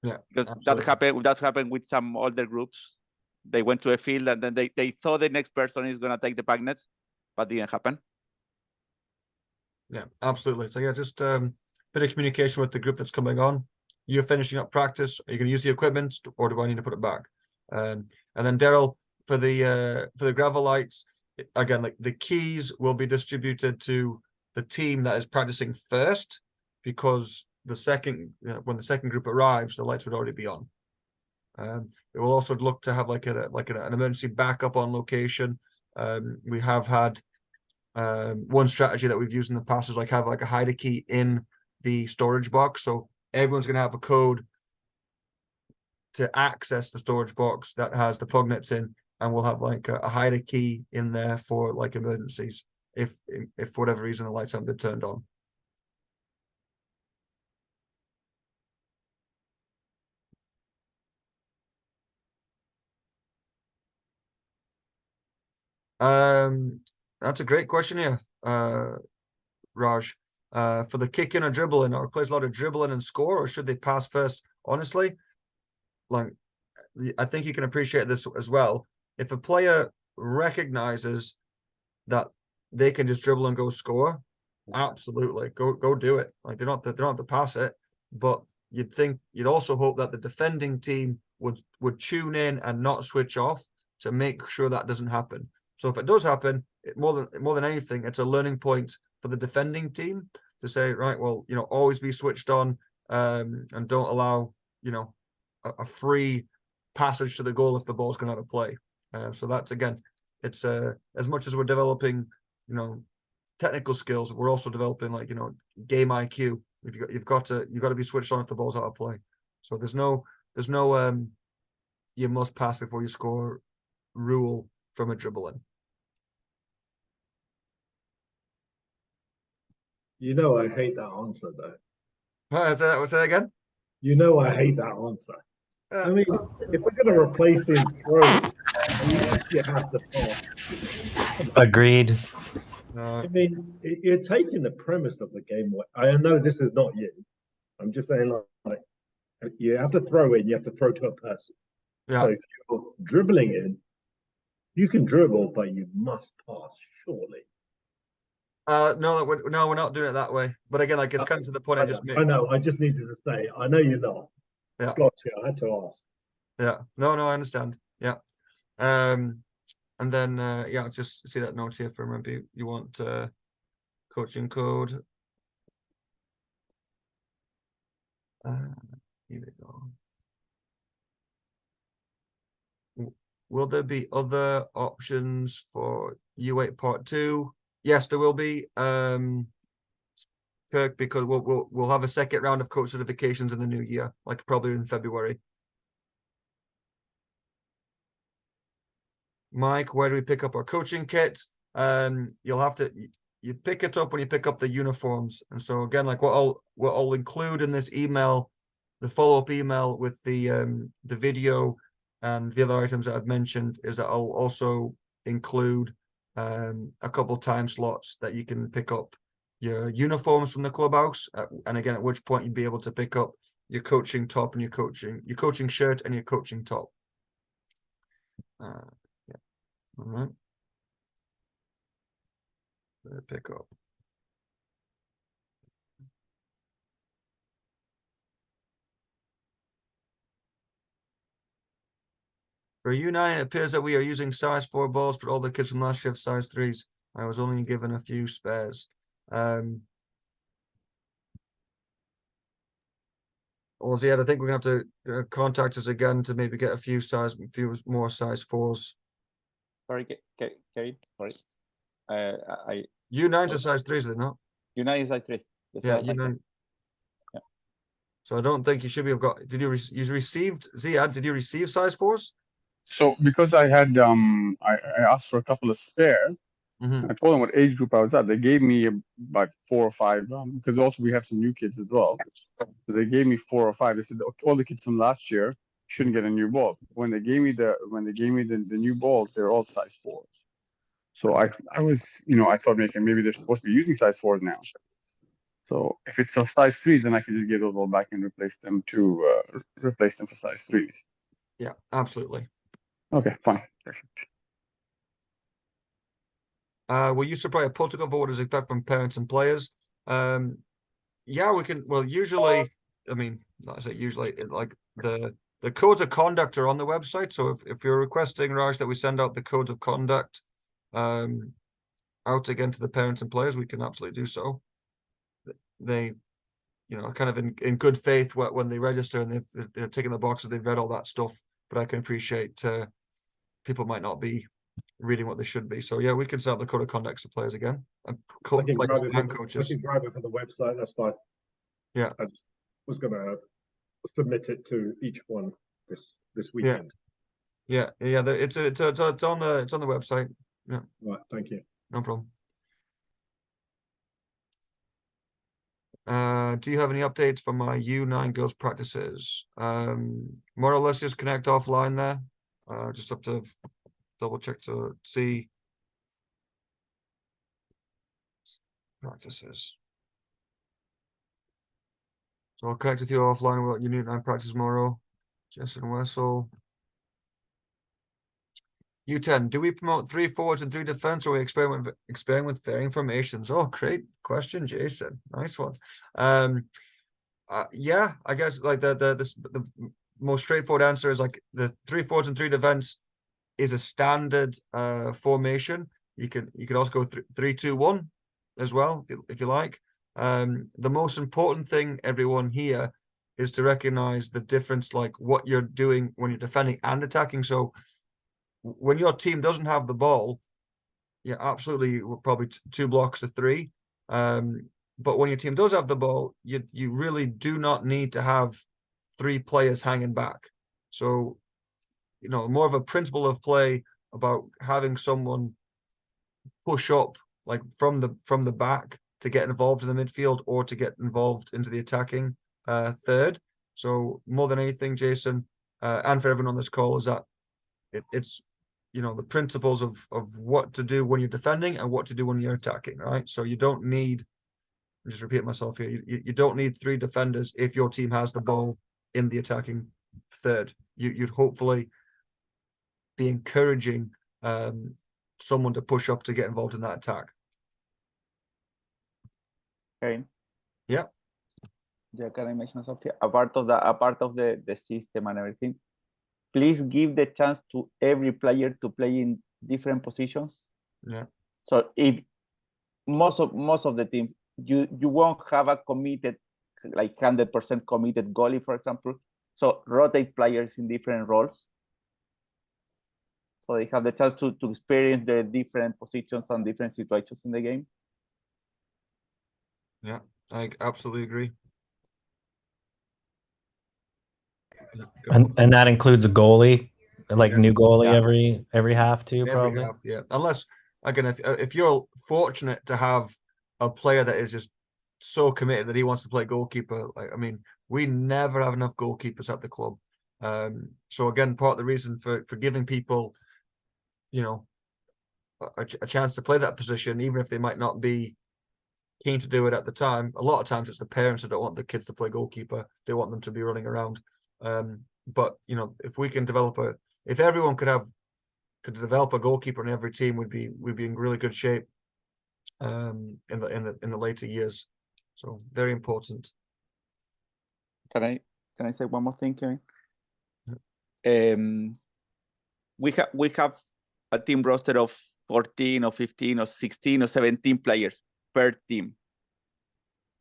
Speaker 1: Yeah,
Speaker 3: because
Speaker 1: absolutely.
Speaker 3: that happened with some older groups. They went to a field and then they thought the next person is gonna take the pug nets, but didn't happen.
Speaker 1: Yeah, absolutely. So yeah, just bit of communication with the group that's coming on. You're finishing up practice. Are you going to use the equipment, or do I need to put it back? And then Daryl, for the gravel lights, again, like the keys will be distributed to the team that is practicing first, because the second when the second group arrives, the lights would already be on. It will also look to have like an emergency backup on location. We have had one strategy that we've used in the past is have like a hider key in the storage box, so everyone's going to have a code to access the storage box that has the plug nets in, and we'll have like a hider key in there for like emergencies if for whatever reason the lights haven't been turned on. That's a great question here, Raj. For the kick in or dribbling, are players allowed to dribble in and score, or should they pass first? Honestly, like I think you can appreciate this as well. If a player recognizes that they can just dribble and go score, absolutely go do it. Like they don't have to pass it, but you'd also hope that the defending team would tune in and not switch off to make sure that doesn't happen. So if it does happen, more than anything, it's a learning point for the defending team to say, right, well, always be switched on, and don't allow, a free passage to the goal if the ball's gone out of play. So that's, again, it's as much as we're developing, technical skills, we're also developing game IQ. You've got to be switched on if the ball's out of play. So there's no you must pass before you score rule from a dribbling.
Speaker 8: I hate that answer though.
Speaker 1: Say that again.
Speaker 8: I hate that answer. I mean, if we're going to replace him throwing, you actually have to pass.
Speaker 9: Agreed.
Speaker 8: I mean, you're taking the premise of the game away. I know this is not you. I'm just saying, like you have to throw in, you have to throw to a person.
Speaker 1: Yeah.
Speaker 8: So if you're dribbling in, you can dribble, but you must pass, surely.
Speaker 1: No, we're not doing it that way. But again, it's kind of to the point I just made.
Speaker 8: I know. I just needed to say, I know you're not.
Speaker 1: Yeah.
Speaker 8: Gotcha. I had to ask.
Speaker 1: Yeah. No, I understand. Yeah. And then let's just see that note here for maybe you want coaching code. Here we go. Will there be other options for U8 Part 2? Yes, there will be, Kirk, because we'll have a second round of coach certifications in the new year, probably in February. Mike, where do we pick up our coaching kit? You'll have to pick it up when you pick up the uniforms. And so again, what I'll include in this email follow-up email with the video and the other items that I've mentioned is that I'll also include a couple time slots that you can pick up your uniforms from the clubhouse, and again, at which point you'd be able to pick up your coaching top and your coaching shirt and your coaching top. Yeah, all right. Pick up. For U9, it appears that we are using size 4 balls, but all the kids from last year have size 3s. I was only given a few spares. Also, yeah, I think we're gonna have to contact us again to maybe get a few more size 4s.
Speaker 3: Sorry, Kevin. Sorry.
Speaker 1: U9's a size 3s, are they not?
Speaker 3: U9 is size 3.
Speaker 1: Yeah, U9.
Speaker 3: Yeah.
Speaker 1: So I don't think you should be have got. Did you received Ziad? Did you receive size 4s?
Speaker 10: So because I had I asked for a couple of spare. I told them what age group I was at. They gave me about 4 or 5 because also we have some new kids as well. So they gave me 4 or 5. They said all the kids from last year shouldn't get a new ball. When they gave me the new balls, they're all size 4s. So I was, I thought maybe they're supposed to be using size 4s now. So if it's a size 3, then I can just give those all back and replace them for size 3s.
Speaker 1: Yeah, absolutely.
Speaker 10: Okay, fine. Perfect.
Speaker 1: We're used to probably a protocol for what is expected from parents and players. Yeah, we can. Well, usually, I mean, not say usually, like the codes of conduct are on the website. So if you're requesting, Raj, that we send out the codes of conduct out again to the parents and players, we can absolutely do so. They, kind of in good faith when they register and they're ticking the boxes, they've read all that stuff. But I can appreciate people might not be reading what they should be. So yeah, we can set up the code of conduct to players again. And
Speaker 8: I
Speaker 1: players
Speaker 8: can
Speaker 1: and coaches.
Speaker 8: grab it from the website. That's fine.
Speaker 1: Yeah,
Speaker 8: I just was going to submit it to each one this weekend.
Speaker 1: Yeah. It's on the website. Yeah.
Speaker 8: Right. Thank you.
Speaker 1: No problem. Do you have any updates from my U9 girls practices? More or less just connect offline there. Just have to double check to see practices. So I'll connect with you offline about your U9 practice tomorrow. Jason Wessel. U10, do we promote 3 forwards and 3 defense, or we experiment with varying formations? Oh, great question, Jason. Nice one. Yeah, I guess like the most straightforward answer is like the 3 forwards and 3 defense is a standard formation. You could also go 3-2-1 as well if you like. The most important thing, everyone here, is to recognize the difference, like what you're doing when you're defending and attacking. So when your team doesn't have the ball, yeah, absolutely, probably 2 blocks to 3. But when your team does have the ball, you really do not need to have 3 players hanging back. So, more of a principle of play about having someone push up like from the back to get involved in the midfield or to get involved into the attacking third. So more than anything, Jason, and for everyone on this call, is that it's the principles of what to do when you're defending and what to do when you're attacking, right? So you don't need, I'm just repeating myself here, you don't need 3 defenders if your team has the ball in the attacking third. You'd hopefully be encouraging someone to push up to get involved in that attack.
Speaker 3: Okay.
Speaker 1: Yeah.
Speaker 3: Yeah, can I mention something? A part of the system and everything. Please give the chance to every player to play in different positions.
Speaker 1: Yeah.
Speaker 3: So if most of the teams, you won't have a committed, like 100% committed goalie, for example. So rotate players in different roles. So they have the chance to experience the different positions and different situations in the game.
Speaker 1: Yeah, I absolutely agree.
Speaker 9: And that includes a goalie, like
Speaker 1: Yeah.
Speaker 9: new goalie
Speaker 3: Yeah.
Speaker 9: every half too,
Speaker 1: Every
Speaker 9: probably.
Speaker 1: half, yeah. Unless, again, if you're fortunate to have a player that is just so committed that he wants to play goalkeeper, like, I mean, we never have enough goalkeepers at the club. So again, part of the reason for giving people, you know, a chance to play that position, even if they might not be keen to do it at the time. A lot of times it's the parents that don't want the kids to play goalkeeper. They want them to be running around. But you know, if we can develop if everyone could develop a goalkeeper in every team, we'd be in really good shape in the later years. So very important.
Speaker 3: Can I say one more thing, Kevin? We have a team roster of 14 or 15 or 16 or 17 players per team.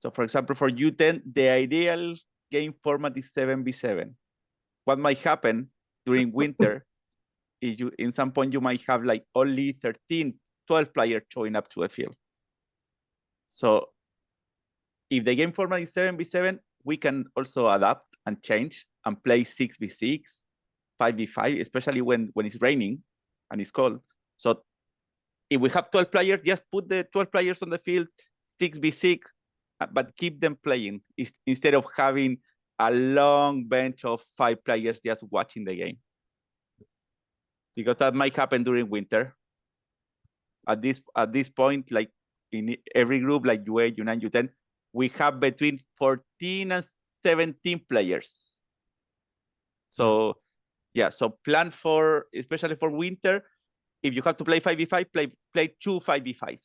Speaker 3: So for example, for U10, the ideal game format is 7v7. What might happen during winter is in some point you might have like only 13, 12 players showing up to a field. So if the game format is 7v7, we can also adapt and change and play 6v6, 5v5, especially when it's raining and it's cold. So if we have 12 players, just put the 12 players on the field, 6v6, but keep them playing instead of having a long bench of 5 players just watching the game. Because that might happen during winter. At this point, like in every group, like U8, U9, U10, we have between 14 and 17 players. So yeah, so plan for, especially for winter, if you have to play 5v5, play 2 5v5s.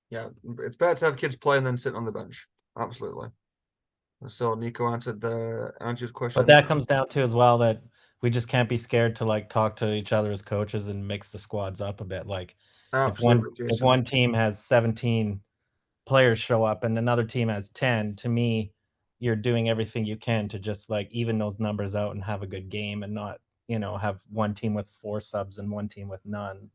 Speaker 1: Yeah, it's better to have kids playing than sitting on the bench. Absolutely. So Nico answered Andrew's question.
Speaker 9: But that comes down to as well that we just can't be scared to like talk to each other as coaches and mix the squads up a bit. Like
Speaker 1: absolutely,
Speaker 9: if one team has 17 players show up and another team has 10, to me, you're doing everything you can to just like even those numbers out and have a good game and not, you know, have one team with 4 subs and one team with none.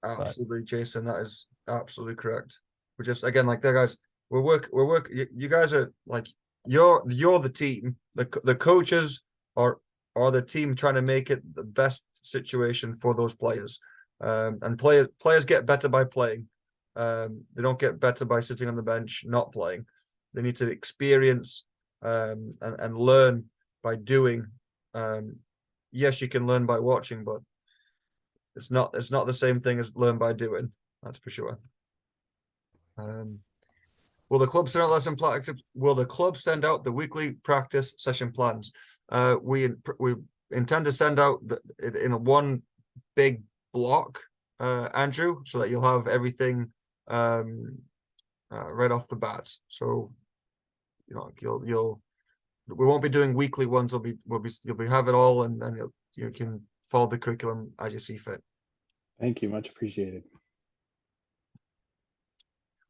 Speaker 1: Absolutely, Jason. That is absolutely correct. We're just again like there, guys. We're work. You guys are like you're the team. The coaches are the team trying to make it the best situation for those players. And players get better by playing. They don't get better by sitting on the bench not playing. They need to experience and learn by doing. Yes, you can learn by watching, but it's not the same thing as learn by doing. That's for sure. Will the club send out lesson plans? Will the club send out the weekly practice session plans? We intend to send out in one big block, Andrew, so that you'll have everything right off the bat. So you know we won't be doing weekly ones. You'll have it all, and then you can follow the curriculum as you see fit.
Speaker 5: Thank you, much appreciated.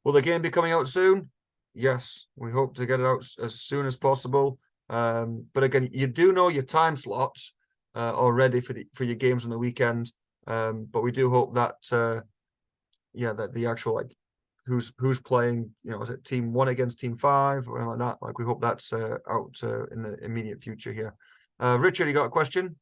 Speaker 1: Will the game be coming out soon? Yes, we hope to get it out as soon as possible. But again, you do know your time slots already for your games on the weekend. But we do hope that that the actual like who's playing, you know, is it team 1 against team 5 or anything like that? Like we hope that's out in the immediate future here. Richard, you got a question?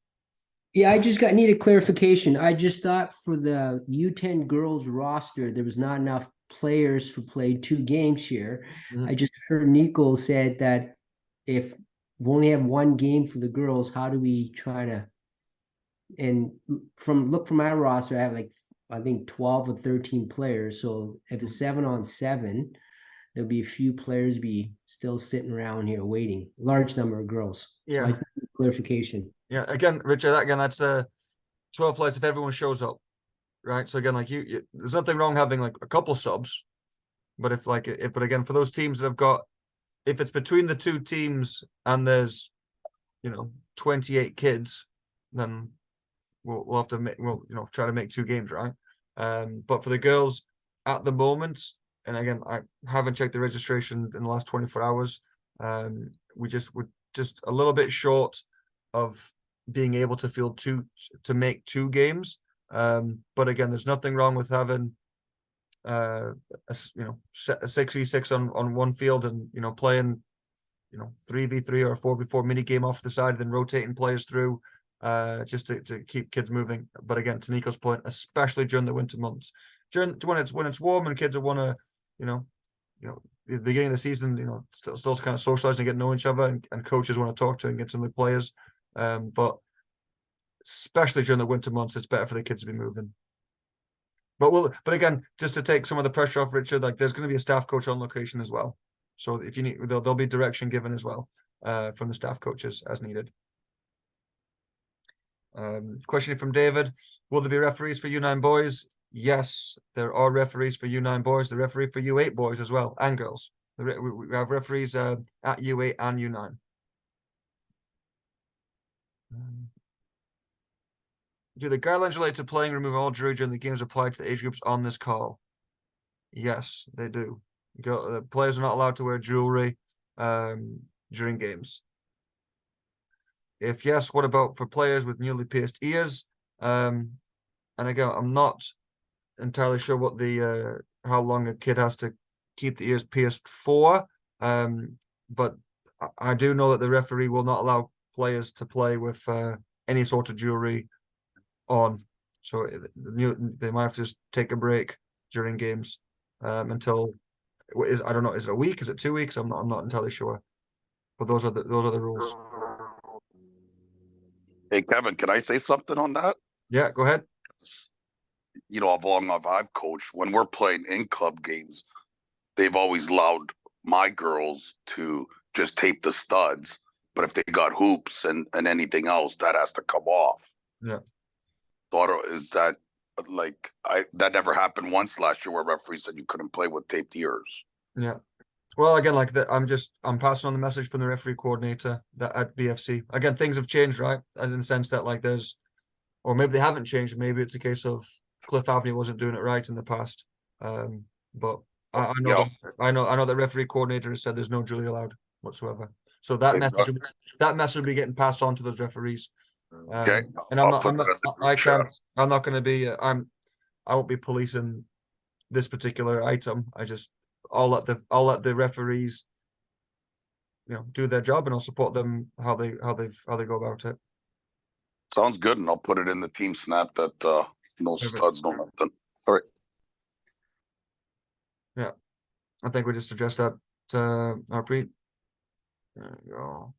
Speaker 11: Yeah, I just need a clarification. I just thought for the U10 girls roster, there was not enough players who played 2 games here. I just heard Nico said that if we only have 1 game for the girls, how do we try to? And from my roster, I have like I think 12 or 13 players. So if it's 7-on-7, there'll be a few players be still sitting around here waiting. Large number of girls.
Speaker 1: Yeah.
Speaker 11: Clarification.
Speaker 1: Yeah. Again, Richard. That's 12 players if everyone shows up, right? So again, like you there's nothing wrong having like a couple subs, but but again, for those teams that have got, if it's between the 2 teams and there's, 28 kids, then we'll have to try to make 2 games, right? But for the girls at the moment, and again, I haven't checked the registration in the last 24 hours. We're just a little bit short of being able to field to make 2 games. But again, there's nothing wrong with having a 6v6 on one field and playing 3v3 or 4v4 mini game off the side, then rotating players through just to keep kids moving. But again, to Nico's point, especially during the winter months, when it's warm and kids want to the beginning of the season, you know, still kind of socializing, getting to know each other, and coaches want to talk to and get to know the players. But especially during the winter months, it's better for the kids to be moving. But again, just to take some of the pressure off Richard, like there's going to be a staff coach on location as well. So if you need, there'll be direction given as well from the staff coaches as needed. Question from David: will there be referees for U9 boys? Yes, there are referees for U9 boys. The referee for U8 boys as well, and girls. We have referees at U8 and U9. Do the guidelines related to playing remove all jewelry during the games apply to the age groups on this call? Yes, they do. The players are not allowed to wear jewelry during games. If yes, what about for players with newly pierced ears? And again, I'm not entirely sure what the how long a kid has to keep the ears pierced for. But I do know that the referee will not allow players to play with any sort of jewelry on. So they might have to just take a break during games until I don't know, is it a week? Is it 2 weeks? I'm not entirely sure. But those are the rules.
Speaker 12: Hey Kevin, can I say something on that?
Speaker 1: Yeah, go ahead.
Speaker 12: You know, I've coached, when we're playing in club games, they've always allowed my girls to just tape the studs, but if they got hoops and anything else, that has to come off.
Speaker 1: Yeah.
Speaker 12: So is that like that never happened once last year where referees said you couldn't play with taped ears?
Speaker 1: Yeah. Well, again, like that, I'm passing on the message from the referee coordinator that at BFC. Again, things have changed, right? In the sense that like or maybe they haven't changed. Maybe it's a case of Cliff Avenue wasn't doing it right in the past. But I know that referee coordinator has said there's no jewelry allowed whatsoever. So that message will be getting passed on to those referees.
Speaker 12: Okay.
Speaker 1: And I'm not going to be. I won't be policing this particular item. I'll let the referees, you know, do their job, and I'll support them how they go about it.
Speaker 12: Sounds good, and I'll put it in the team snap that no studs, no nothing. All right.
Speaker 1: Yeah, I think we just addressed that. Harpreet. There you go.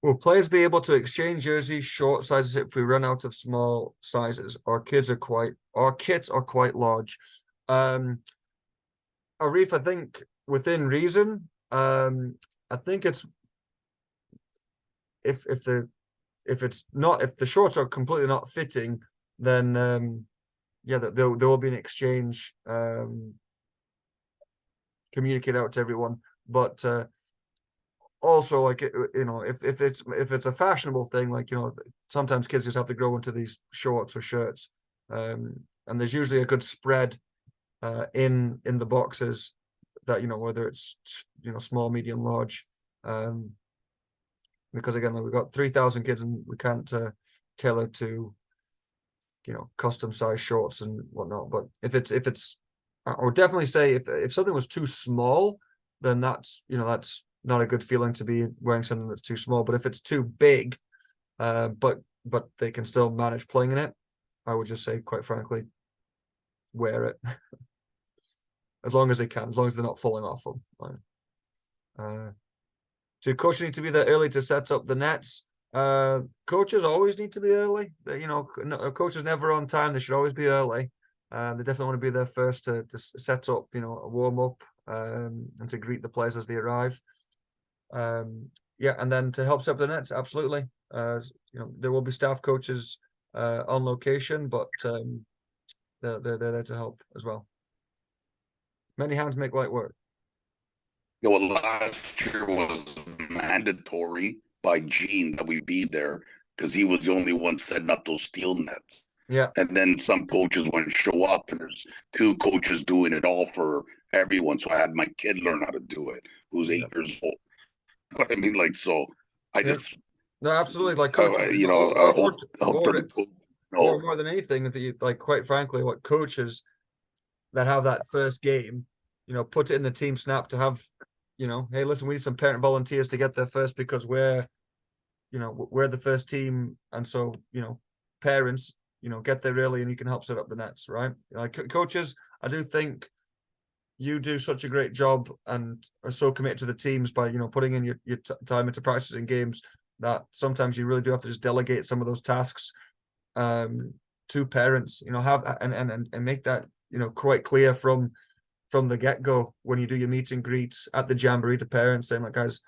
Speaker 1: Will players be able to exchange jerseys, short sizes if we run out of small sizes? Our kits are quite large. Arif, I think within reason. I think it's if the shorts are completely not fitting, then yeah, there will be an exchange communicate out to everyone. But also, like, you know, if it's a fashionable thing, like, you know, sometimes kids just have to grow into these shorts or shirts, and there's usually a good spread in the boxes that, you know, whether it's, you know, small, medium, large, because again, like, we've got 3,000 kids and we can't tailor to, you know, custom size shorts and whatnot. But if it's I would definitely say if something was too small, then that's, you know, that's not a good feeling to be wearing something that's too small. But if it's too big, but they can still manage playing in it, I would just say, quite frankly, wear it as long as they can, as long as they're not falling off them. Do coaches need to be there early to set up the nets? Coaches always need to be early. You know, coaches never on time. They should always be early. They definitely want to be there first to set up, you know, a warm up and to greet the players as they arrive. Yeah, and then to help set up the nets, absolutely. You know, there will be staff coaches on location, but they're there to help as well. Many hands make light work.
Speaker 12: Yeah, well, last year was mandatory by Gene that we be there because he was the only one setting up those steel nets.
Speaker 1: Yeah.
Speaker 12: And then some coaches wouldn't show up, and there's 2 coaches doing it all for everyone. So I had my kid learn how to do it, who's 8 years old. But I mean, like, so I just
Speaker 1: no, absolutely, like coaches,
Speaker 12: you know, I hope
Speaker 1: or more than anything, that you, like, quite frankly, what coaches that have that first game, you know, put it in the team snap to have, you know, hey, listen, we need some parent volunteers to get there first because we're the first team, and so, you know, parents, get there early and you can help set up the nets, right? Like coaches, I do think you do such a great job and are so committed to the teams by putting in your time into practice and games that sometimes you really do have to just delegate some of those tasks to parents. Have and make that quite clear from the get-go when you do your meet and greets at the jamboree to parents, saying like, guys,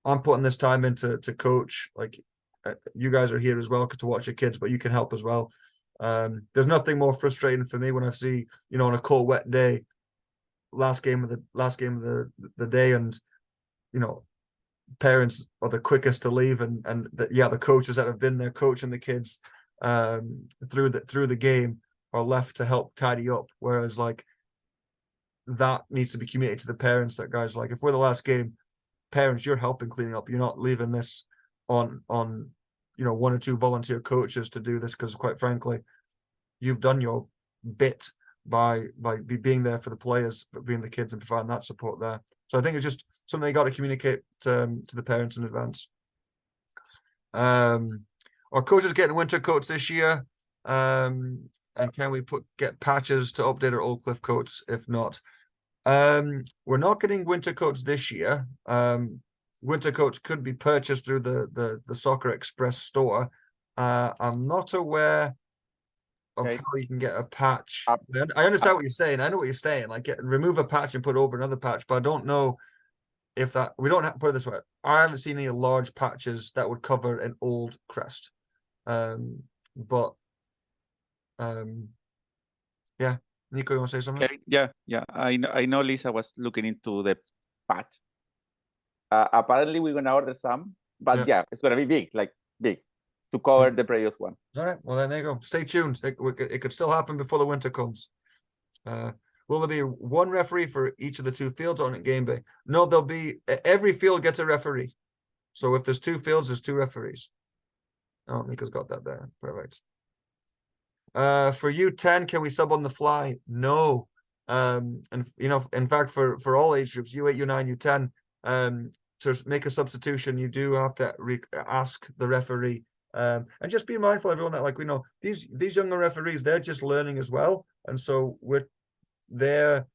Speaker 1: I'm putting this time into coach. Like, you guys are here as well to watch your kids, but you can help as well. There's nothing more frustrating for me when I see on a cold, wet day, last game of the day, and parents are the quickest to leave, and the coaches that have been there coaching the kids through the game are left to help tidy up, whereas like that needs to be communicated to the parents that, guys, like, if we're the last game, parents, you're helping cleaning up. You're not leaving this on one or two volunteer coaches to do this, because quite frankly, you've done your bit by being there for the players, but being the kids and providing that support there. So I think it's just something you got to communicate to the parents in advance. Our coaches getting winter coats this year, and can we get patches to update our Old Cliff coats? If not, we're not getting winter coats this year. Winter coats could be purchased through the Soccer Express store. I'm not aware of how you can get a patch. I understand what you're saying. I know what you're saying. Like, remove a patch and put over another patch, but I don't know if that. We don't put it this way. I haven't seen any large patches that would cover an old crest. Yeah. Nico, you want to say something?
Speaker 3: Okay. Yeah. I know Lisa was looking into the patch. Apparently, we're gonna order some, but yeah, it's gonna be big to cover the previous one.
Speaker 1: All right. Well, then there you go. Stay tuned. It could still happen before the winter comes. Will there be one referee for each of the two fields on game day? No, there'll be, every field gets a referee. So if there's two fields, there's two referees. Oh, Nico's got that there. Perfect. For U10, can we sub on the fly? No. And in fact, for all age groups, U8, U9, U10, to make a substitution, you do have to ask the referee. And just be mindful, everyone, that like we know these younger referees, they're just learning as well, and so they're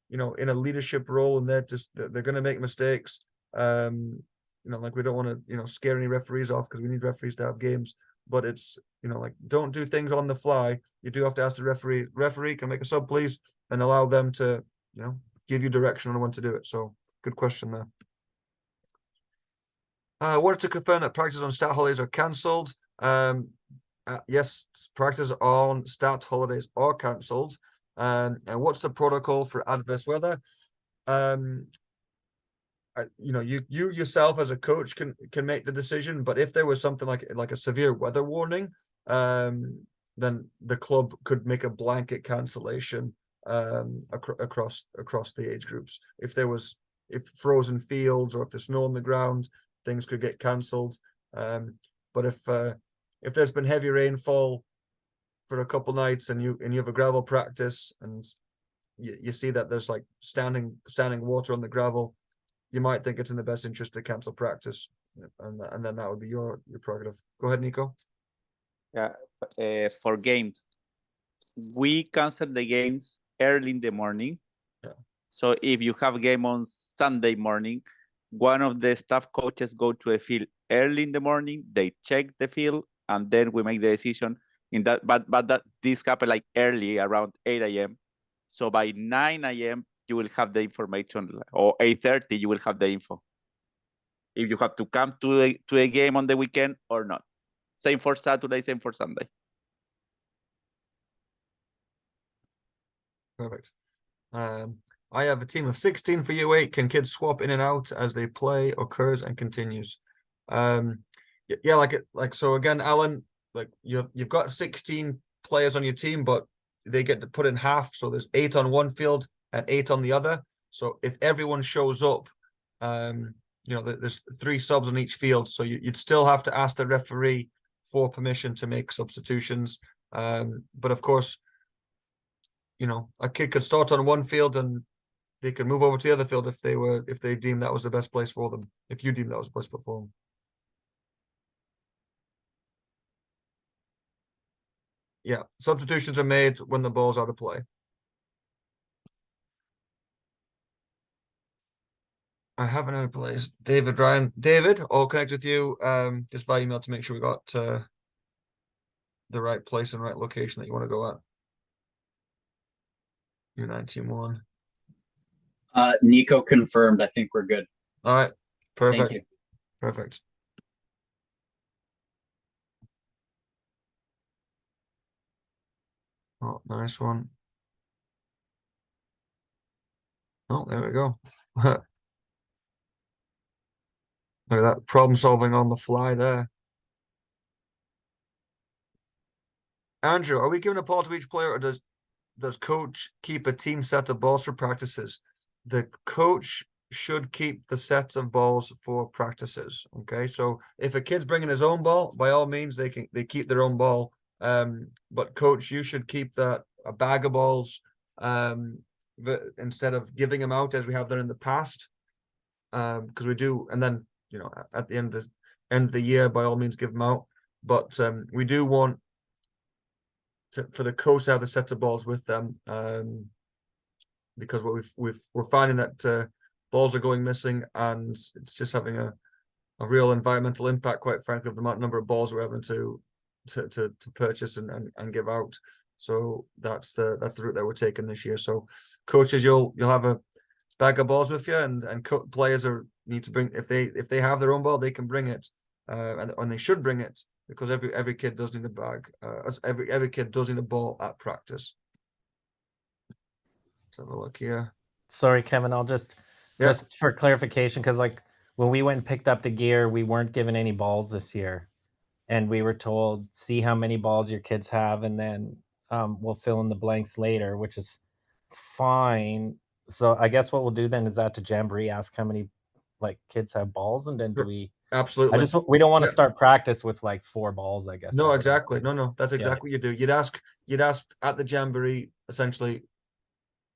Speaker 1: in a leadership role, and they're going to make mistakes. Like, we don't want to scare any referees off, because we need referees to have games. But it's like, don't do things on the fly. You do have to ask the referee. Referee, can make a sub, please, and allow them to give you direction on when to do it. So good question there. I wanted to confirm that practice on stat holidays are cancelled. Yes, practice on stat holidays are cancelled. And what's the protocol for adverse weather? You yourself as a coach can make the decision, but if there was something like a severe weather warning, then the club could make a blanket cancellation across the age groups. If frozen fields or if there's snow on the ground, things could get cancelled. But if there's been heavy rainfall for a couple nights and you have a gravel practice and you see that there's like standing water on the gravel, you might think it's in the best interest to cancel practice, and then that would be your prerogative. Go ahead, Nico.
Speaker 3: Yeah, for games, we cancel the games early in the morning.
Speaker 1: Yeah.
Speaker 3: So if you have a game on Sunday morning, one of the staff coaches go to a field early in the morning. They check the field, and then we make the decision. But this happened like early, around 8 a.m. So by 9 a.m. you will have the information, or 8:30 you will have the info. If you have to come to a game on the weekend or not. Same for Saturday, same for Sunday.
Speaker 1: Perfect. I have a team of 16 for U8. Can kids swap in and out as they play occurs and continues? Yeah, so again, Alan, like you've got 16 players on your team, but they get to put in half. So there's 8 on one field and 8 on the other. So if everyone shows up, there's 3 subs on each field. So you'd still have to ask the referee for permission to make substitutions. But of course, a kid could start on one field and they could move over to the other field if they deemed that was the best place for them. If you deemed that was the best place for them. Yeah, substitutions are made when the ball's out of play. I have another place. David Ryan. David, I'll connect with you just by email to make sure we got the right place and right location that you want to go at. U19-1.
Speaker 13: Nico confirmed. I think we're good.
Speaker 1: All right. Perfect.
Speaker 13: Thank you.
Speaker 1: Perfect. Oh, nice one. Oh, there we go. Look at that problem solving on the fly there. Andrew, are we giving a ball to each player, or does coach keep a team set of balls for practices? The coach should keep the sets of balls for practices. Okay, so if a kid's bringing his own ball, by all means they keep their own ball. But coach, you should keep a bag of balls instead of giving them out as we have done in the past. Because we do, and then at the end of the year, by all means give them out. But we do want for the coach to have the set of balls with them, because what we're finding that balls are going missing, and it's just having a real environmental impact, quite frankly, of the number of balls we're having to purchase and give out. So that's the route that we're taking this year. So coaches, you'll have a bag of balls with you, and players need to bring, if they have their own ball, they can bring it, and they should bring it, because every kid does need a bag. Every kid does need a ball at practice. Let's have a look here.
Speaker 9: Sorry, Kevin, I'll just for clarification, because like when we went and picked up the gear, we weren't given any balls this year, and we were told, see how many balls your kids have, and then we'll fill in the blanks later, which is fine. So I guess what we'll do then is at the Jamboree, ask how many kids have balls, and then do we?
Speaker 1: Absolutely.
Speaker 9: We don't want to start practice with 4 balls, I guess.
Speaker 1: No, exactly. No, that's exactly what you do. You'd ask at the Jamboree, essentially,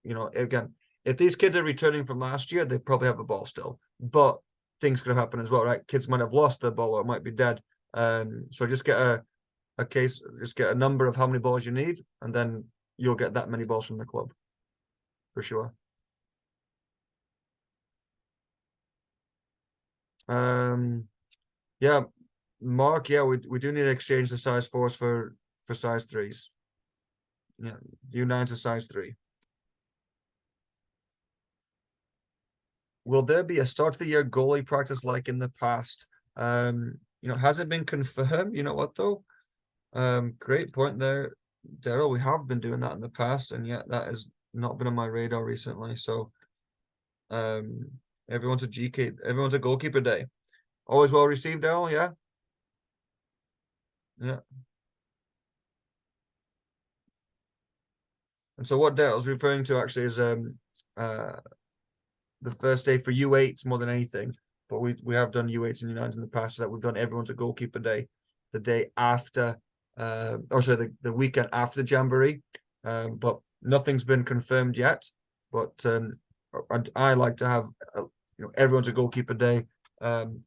Speaker 1: again, if these kids are returning from last year, they probably have a ball still, but things could have happened as well, right? Kids might have lost their ball, or it might be dead. So just get a number of how many balls you need, and then you'll get that many balls from the club for sure. Yeah, Mark, we do need to exchange the size 4s for size 3s. Yeah, U9's a size 3. Will there be a start of the year goalie practice like in the past? Hasn't been confirmed. You know what though? Great point there, Daryl. We have been doing that in the past, and yet that has not been on my radar recently. So everyone's a goalkeeper day. Always well received, Daryl, yeah? Yeah. And so what Daryl's referring to actually is the first day for U8s more than anything. But we have done U8s and U9s in the past, so that we've done everyone's a goalkeeper day the day after, the weekend after the Jamboree. But nothing's been confirmed yet. But I like to have everyone's a goalkeeper day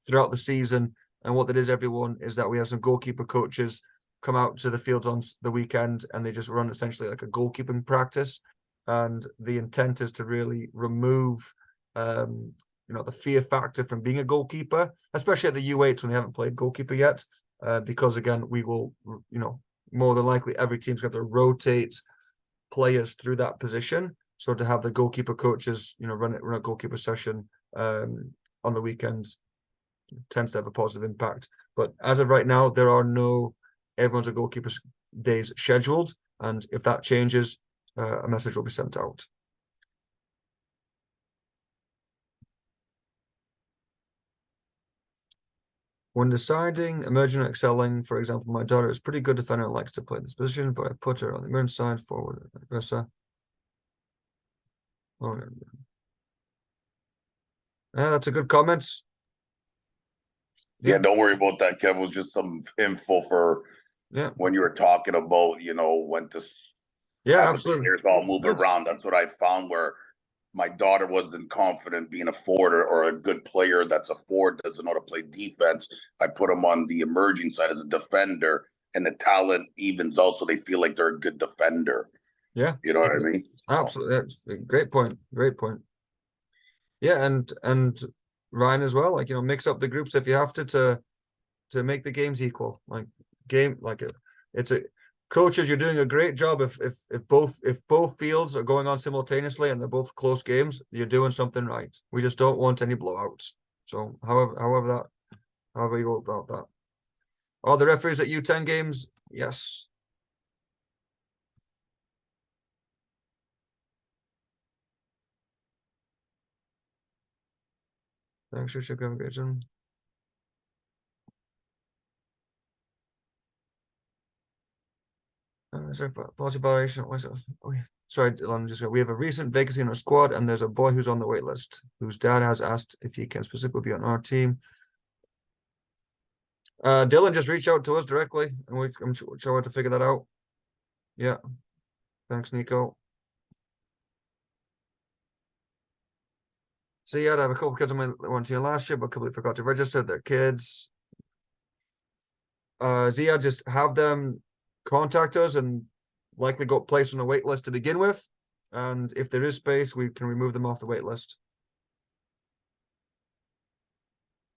Speaker 1: throughout the season. And what that is, everyone, is that we have some goalkeeper coaches come out to the fields on the weekend, and they just run essentially like a goalkeeping practice. And the intent is to really remove the fear factor from being a goalkeeper, especially at the U8s when they haven't played goalkeeper yet, because again, we will, more than likely every team's got to rotate players through that position. So to have the goalkeeper coaches, run a goalkeeper session on the weekends tends to have a positive impact. But as of right now, there are no everyone's a goalkeeper days scheduled, and if that changes, a message will be sent out. When deciding emerging or excelling, for example, my daughter is a pretty good defender and likes to play this position, but I put her on the emerging side, forward, and vice versa. Oh, yeah, that's a good comment.
Speaker 12: Yeah, don't worry about that, Kev. It was just some info for when you were talking about, when to have
Speaker 1: absolutely.
Speaker 12: the players all move around. That's what I found, where my daughter wasn't confident being a forward or a good player that's a forward, doesn't know how to play defense. I put him on the emerging side as a defender, and the talent evens out, so they feel like they're a good defender.
Speaker 1: Yeah,
Speaker 12: You know what I mean?
Speaker 1: absolutely. That's a great point. Great point. Yeah, and Ryan as well. Like, mix up the groups if you have to make the games equal. It's a coaches. You're doing a great job if both fields are going on simultaneously and they're both close games. You're doing something right. We just don't want any blowouts. So however you go about that. Are the referees at U10 games? Yes. Thanks for checking out. Policy violation. Sorry, we have a recent vacancy in our squad, and there's a boy who's on the wait list whose dad has asked if he can specifically be on our team. Dylan just reached out to us directly, and I'm sure how to figure that out. Yeah. Thanks, Nico. So yeah, I have a couple kids on my one team last year, but completely forgot to register their kids. Zia, just have them contact us and likely got placed on a wait list to begin with. And if there is space, we can remove them off the wait list.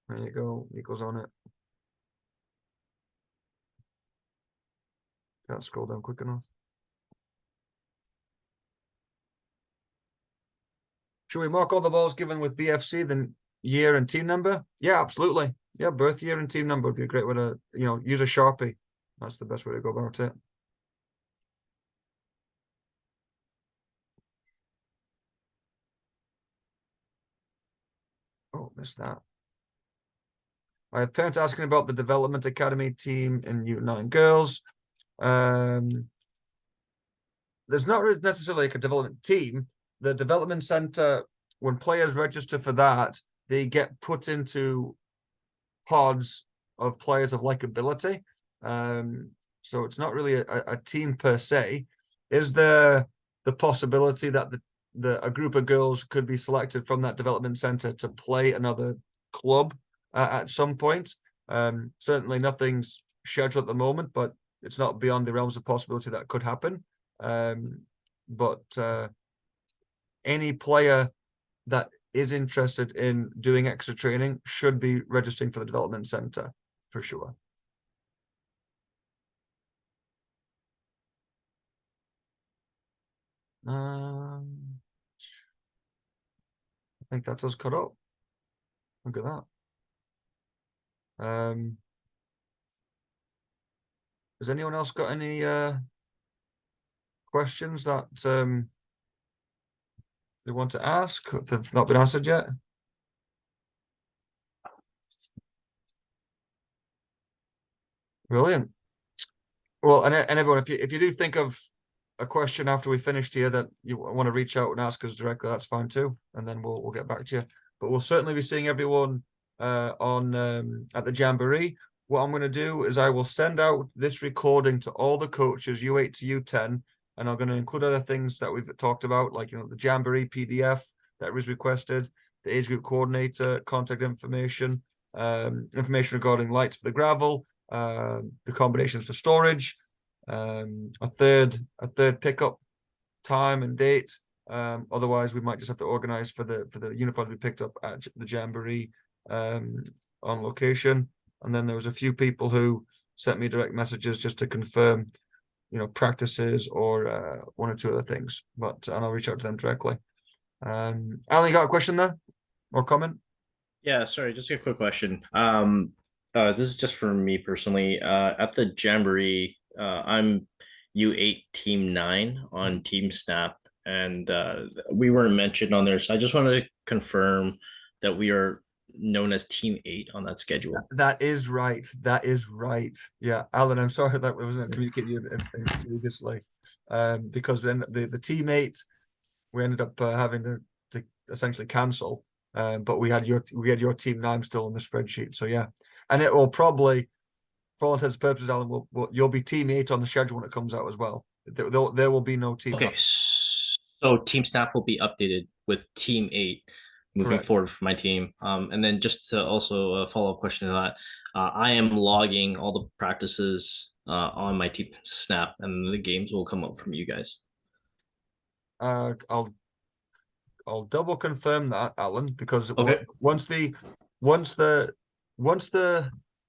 Speaker 1: There you go. Nico's on it. Can't scroll down quick enough. Should we mark all the balls given with BFC, then year and team number? Yeah, absolutely. Yeah, birth year and team number would be a great way to, use a Sharpie. That's the best way to go about it. Oh, missed that. I have parents asking about the development academy team in U9 girls. There's not really necessarily like a development team. The development center, when players register for that, they get put into pods of players of like ability. So it's not really a team per se. Is there the possibility that a group of girls could be selected from that development center to play another club at some point? Certainly nothing's scheduled at the moment, but it's not beyond the realms of possibility that could happen. But any player that is interested in doing extra training should be registering for the development center for sure. I think that's us cut up. Look at that. Has anyone else got any questions that they want to ask if they've not been answered yet? Brilliant. Well, and everyone, if you do think of a question after we finished here that you want to reach out and ask us directly, that's fine too, and then we'll get back to you. But we'll certainly be seeing everyone at the Jamboree. What I'm going to do is I will send out this recording to all the coaches, U8 to U10, and I'm going to include other things that we've talked about, like the Jamboree PDF that was requested, the age group coordinator, contact information, information regarding lights for the gravel, the combinations for storage, a third pickup time and date. Otherwise, we might just have to organize for the uniforms we picked up at the Jamboree on location. And then there was a few people who sent me direct messages just to confirm, practices or one or two other things. And I'll reach out to them directly. Alan, you got a question there or comment?
Speaker 14: Yeah, sorry, just a quick question. This is just for me personally. At the Jamboree, I'm U8 Team 9 on Team Snap, and we weren't mentioned on there. So I just wanted to confirm that we are known as Team 8 on that schedule.
Speaker 1: That is right. That is right. Yeah, Alan, I'm sorry that wasn't communicated previously. Because then the Team 8, we ended up having to essentially cancel. But we had your Team 9 still on the spreadsheet. So yeah, and it will probably, for all intents and purposes, Alan, you'll be Team 8 on the schedule when it comes out as well. There will be no Team 9.
Speaker 14: Okay, so Team Snap will be updated with Team 8. moving
Speaker 1: Correct.
Speaker 14: forward for my team. And then just to also a follow-up question to that, I am logging all the practices on my team Snap, and the games will come up from you guys.
Speaker 1: I'll double confirm that, Alan, because
Speaker 14: Okay.
Speaker 1: once the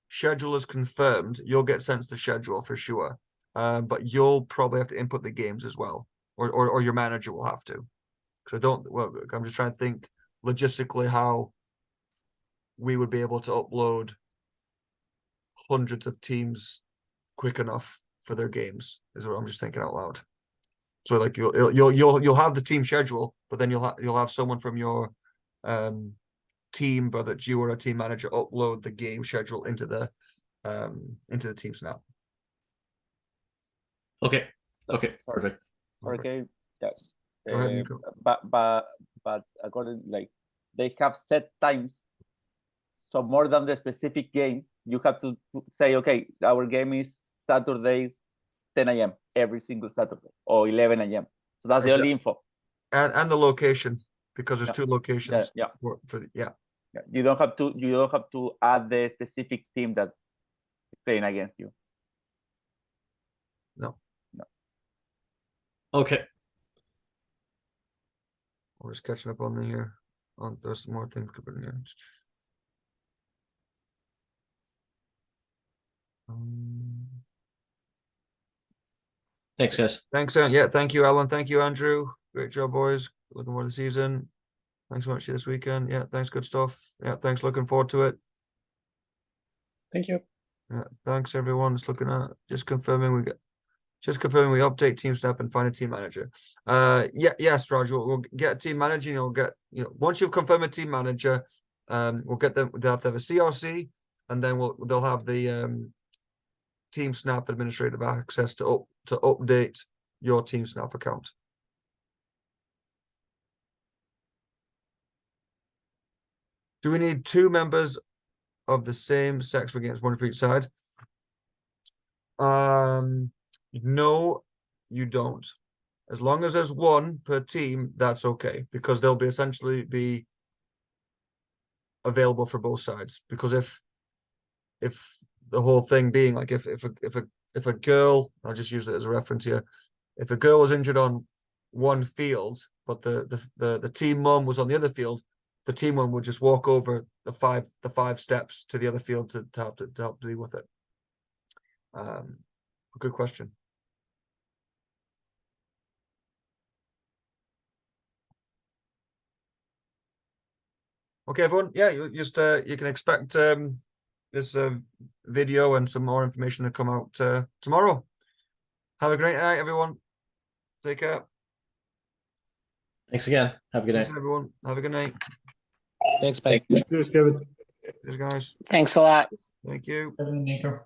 Speaker 1: schedule is confirmed, you'll get sent the schedule for sure. But you'll probably have to input the games as well, or your manager will have to. Because I'm just trying to think logistically how we would be able to upload hundreds of teams quick enough for their games. Is what I'm just thinking out loud. So like you'll have the team schedule, but then you'll have someone from your team, whether it's you or a team manager, upload the game schedule into the team Snap.
Speaker 14: Okay. Okay. Perfect.
Speaker 3: Okay. Yeah.
Speaker 1: Go ahead, Nico.
Speaker 3: But according, like, they have set times. So more than the specific game, you have to say, okay, our game is Saturday, 10 a.m. every single Saturday, or 11 a.m. So that's the only info.
Speaker 1: And the location, because there's two locations.
Speaker 3: Yeah.
Speaker 1: Yeah.
Speaker 3: You don't have to add the specific team that is playing against you.
Speaker 1: No.
Speaker 14: Okay.
Speaker 1: We're just catching up on the here. There's some more things coming in here.
Speaker 14: Thanks, guys.
Speaker 1: Thanks, yeah. Thank you, Alan. Thank you, Andrew. Great job, boys. Looking forward to the season. Thanks so much this weekend. Yeah, thanks. Good stuff. Yeah, thanks. Looking forward to it.
Speaker 2: Thank you.
Speaker 1: Yeah, thanks everyone. Just confirming we update team Snap and find a team manager. Yes, Raj, we'll get a team manager. Once you've confirmed a team manager, we'll get them. They'll have to have a CRC, and then they'll have the team Snap administrative access to update your team Snap account. Do we need 2 members of the same sex for games, 1 for each side? No, you don't. As long as there's 1 per team, that's okay, because they'll be essentially be available for both sides. Because if the whole thing being like if a girl, I'll just use it as a reference here, if a girl was injured on one field, but the team mom was on the other field, the team mom would just walk over the five steps to the other field to help deal with it. Good question. Okay, everyone. Yeah, you can expect this video and some more information to come out tomorrow. Have a great night, everyone. Take care.
Speaker 14: Thanks again. Have a good night.
Speaker 1: Thanks, everyone. Have a good night.
Speaker 6: Thanks, Mike.
Speaker 8: Cheers, Kevin.
Speaker 1: Cheers, guys.
Speaker 6: Thanks a lot.
Speaker 1: Thank you.
Speaker 14: Nico.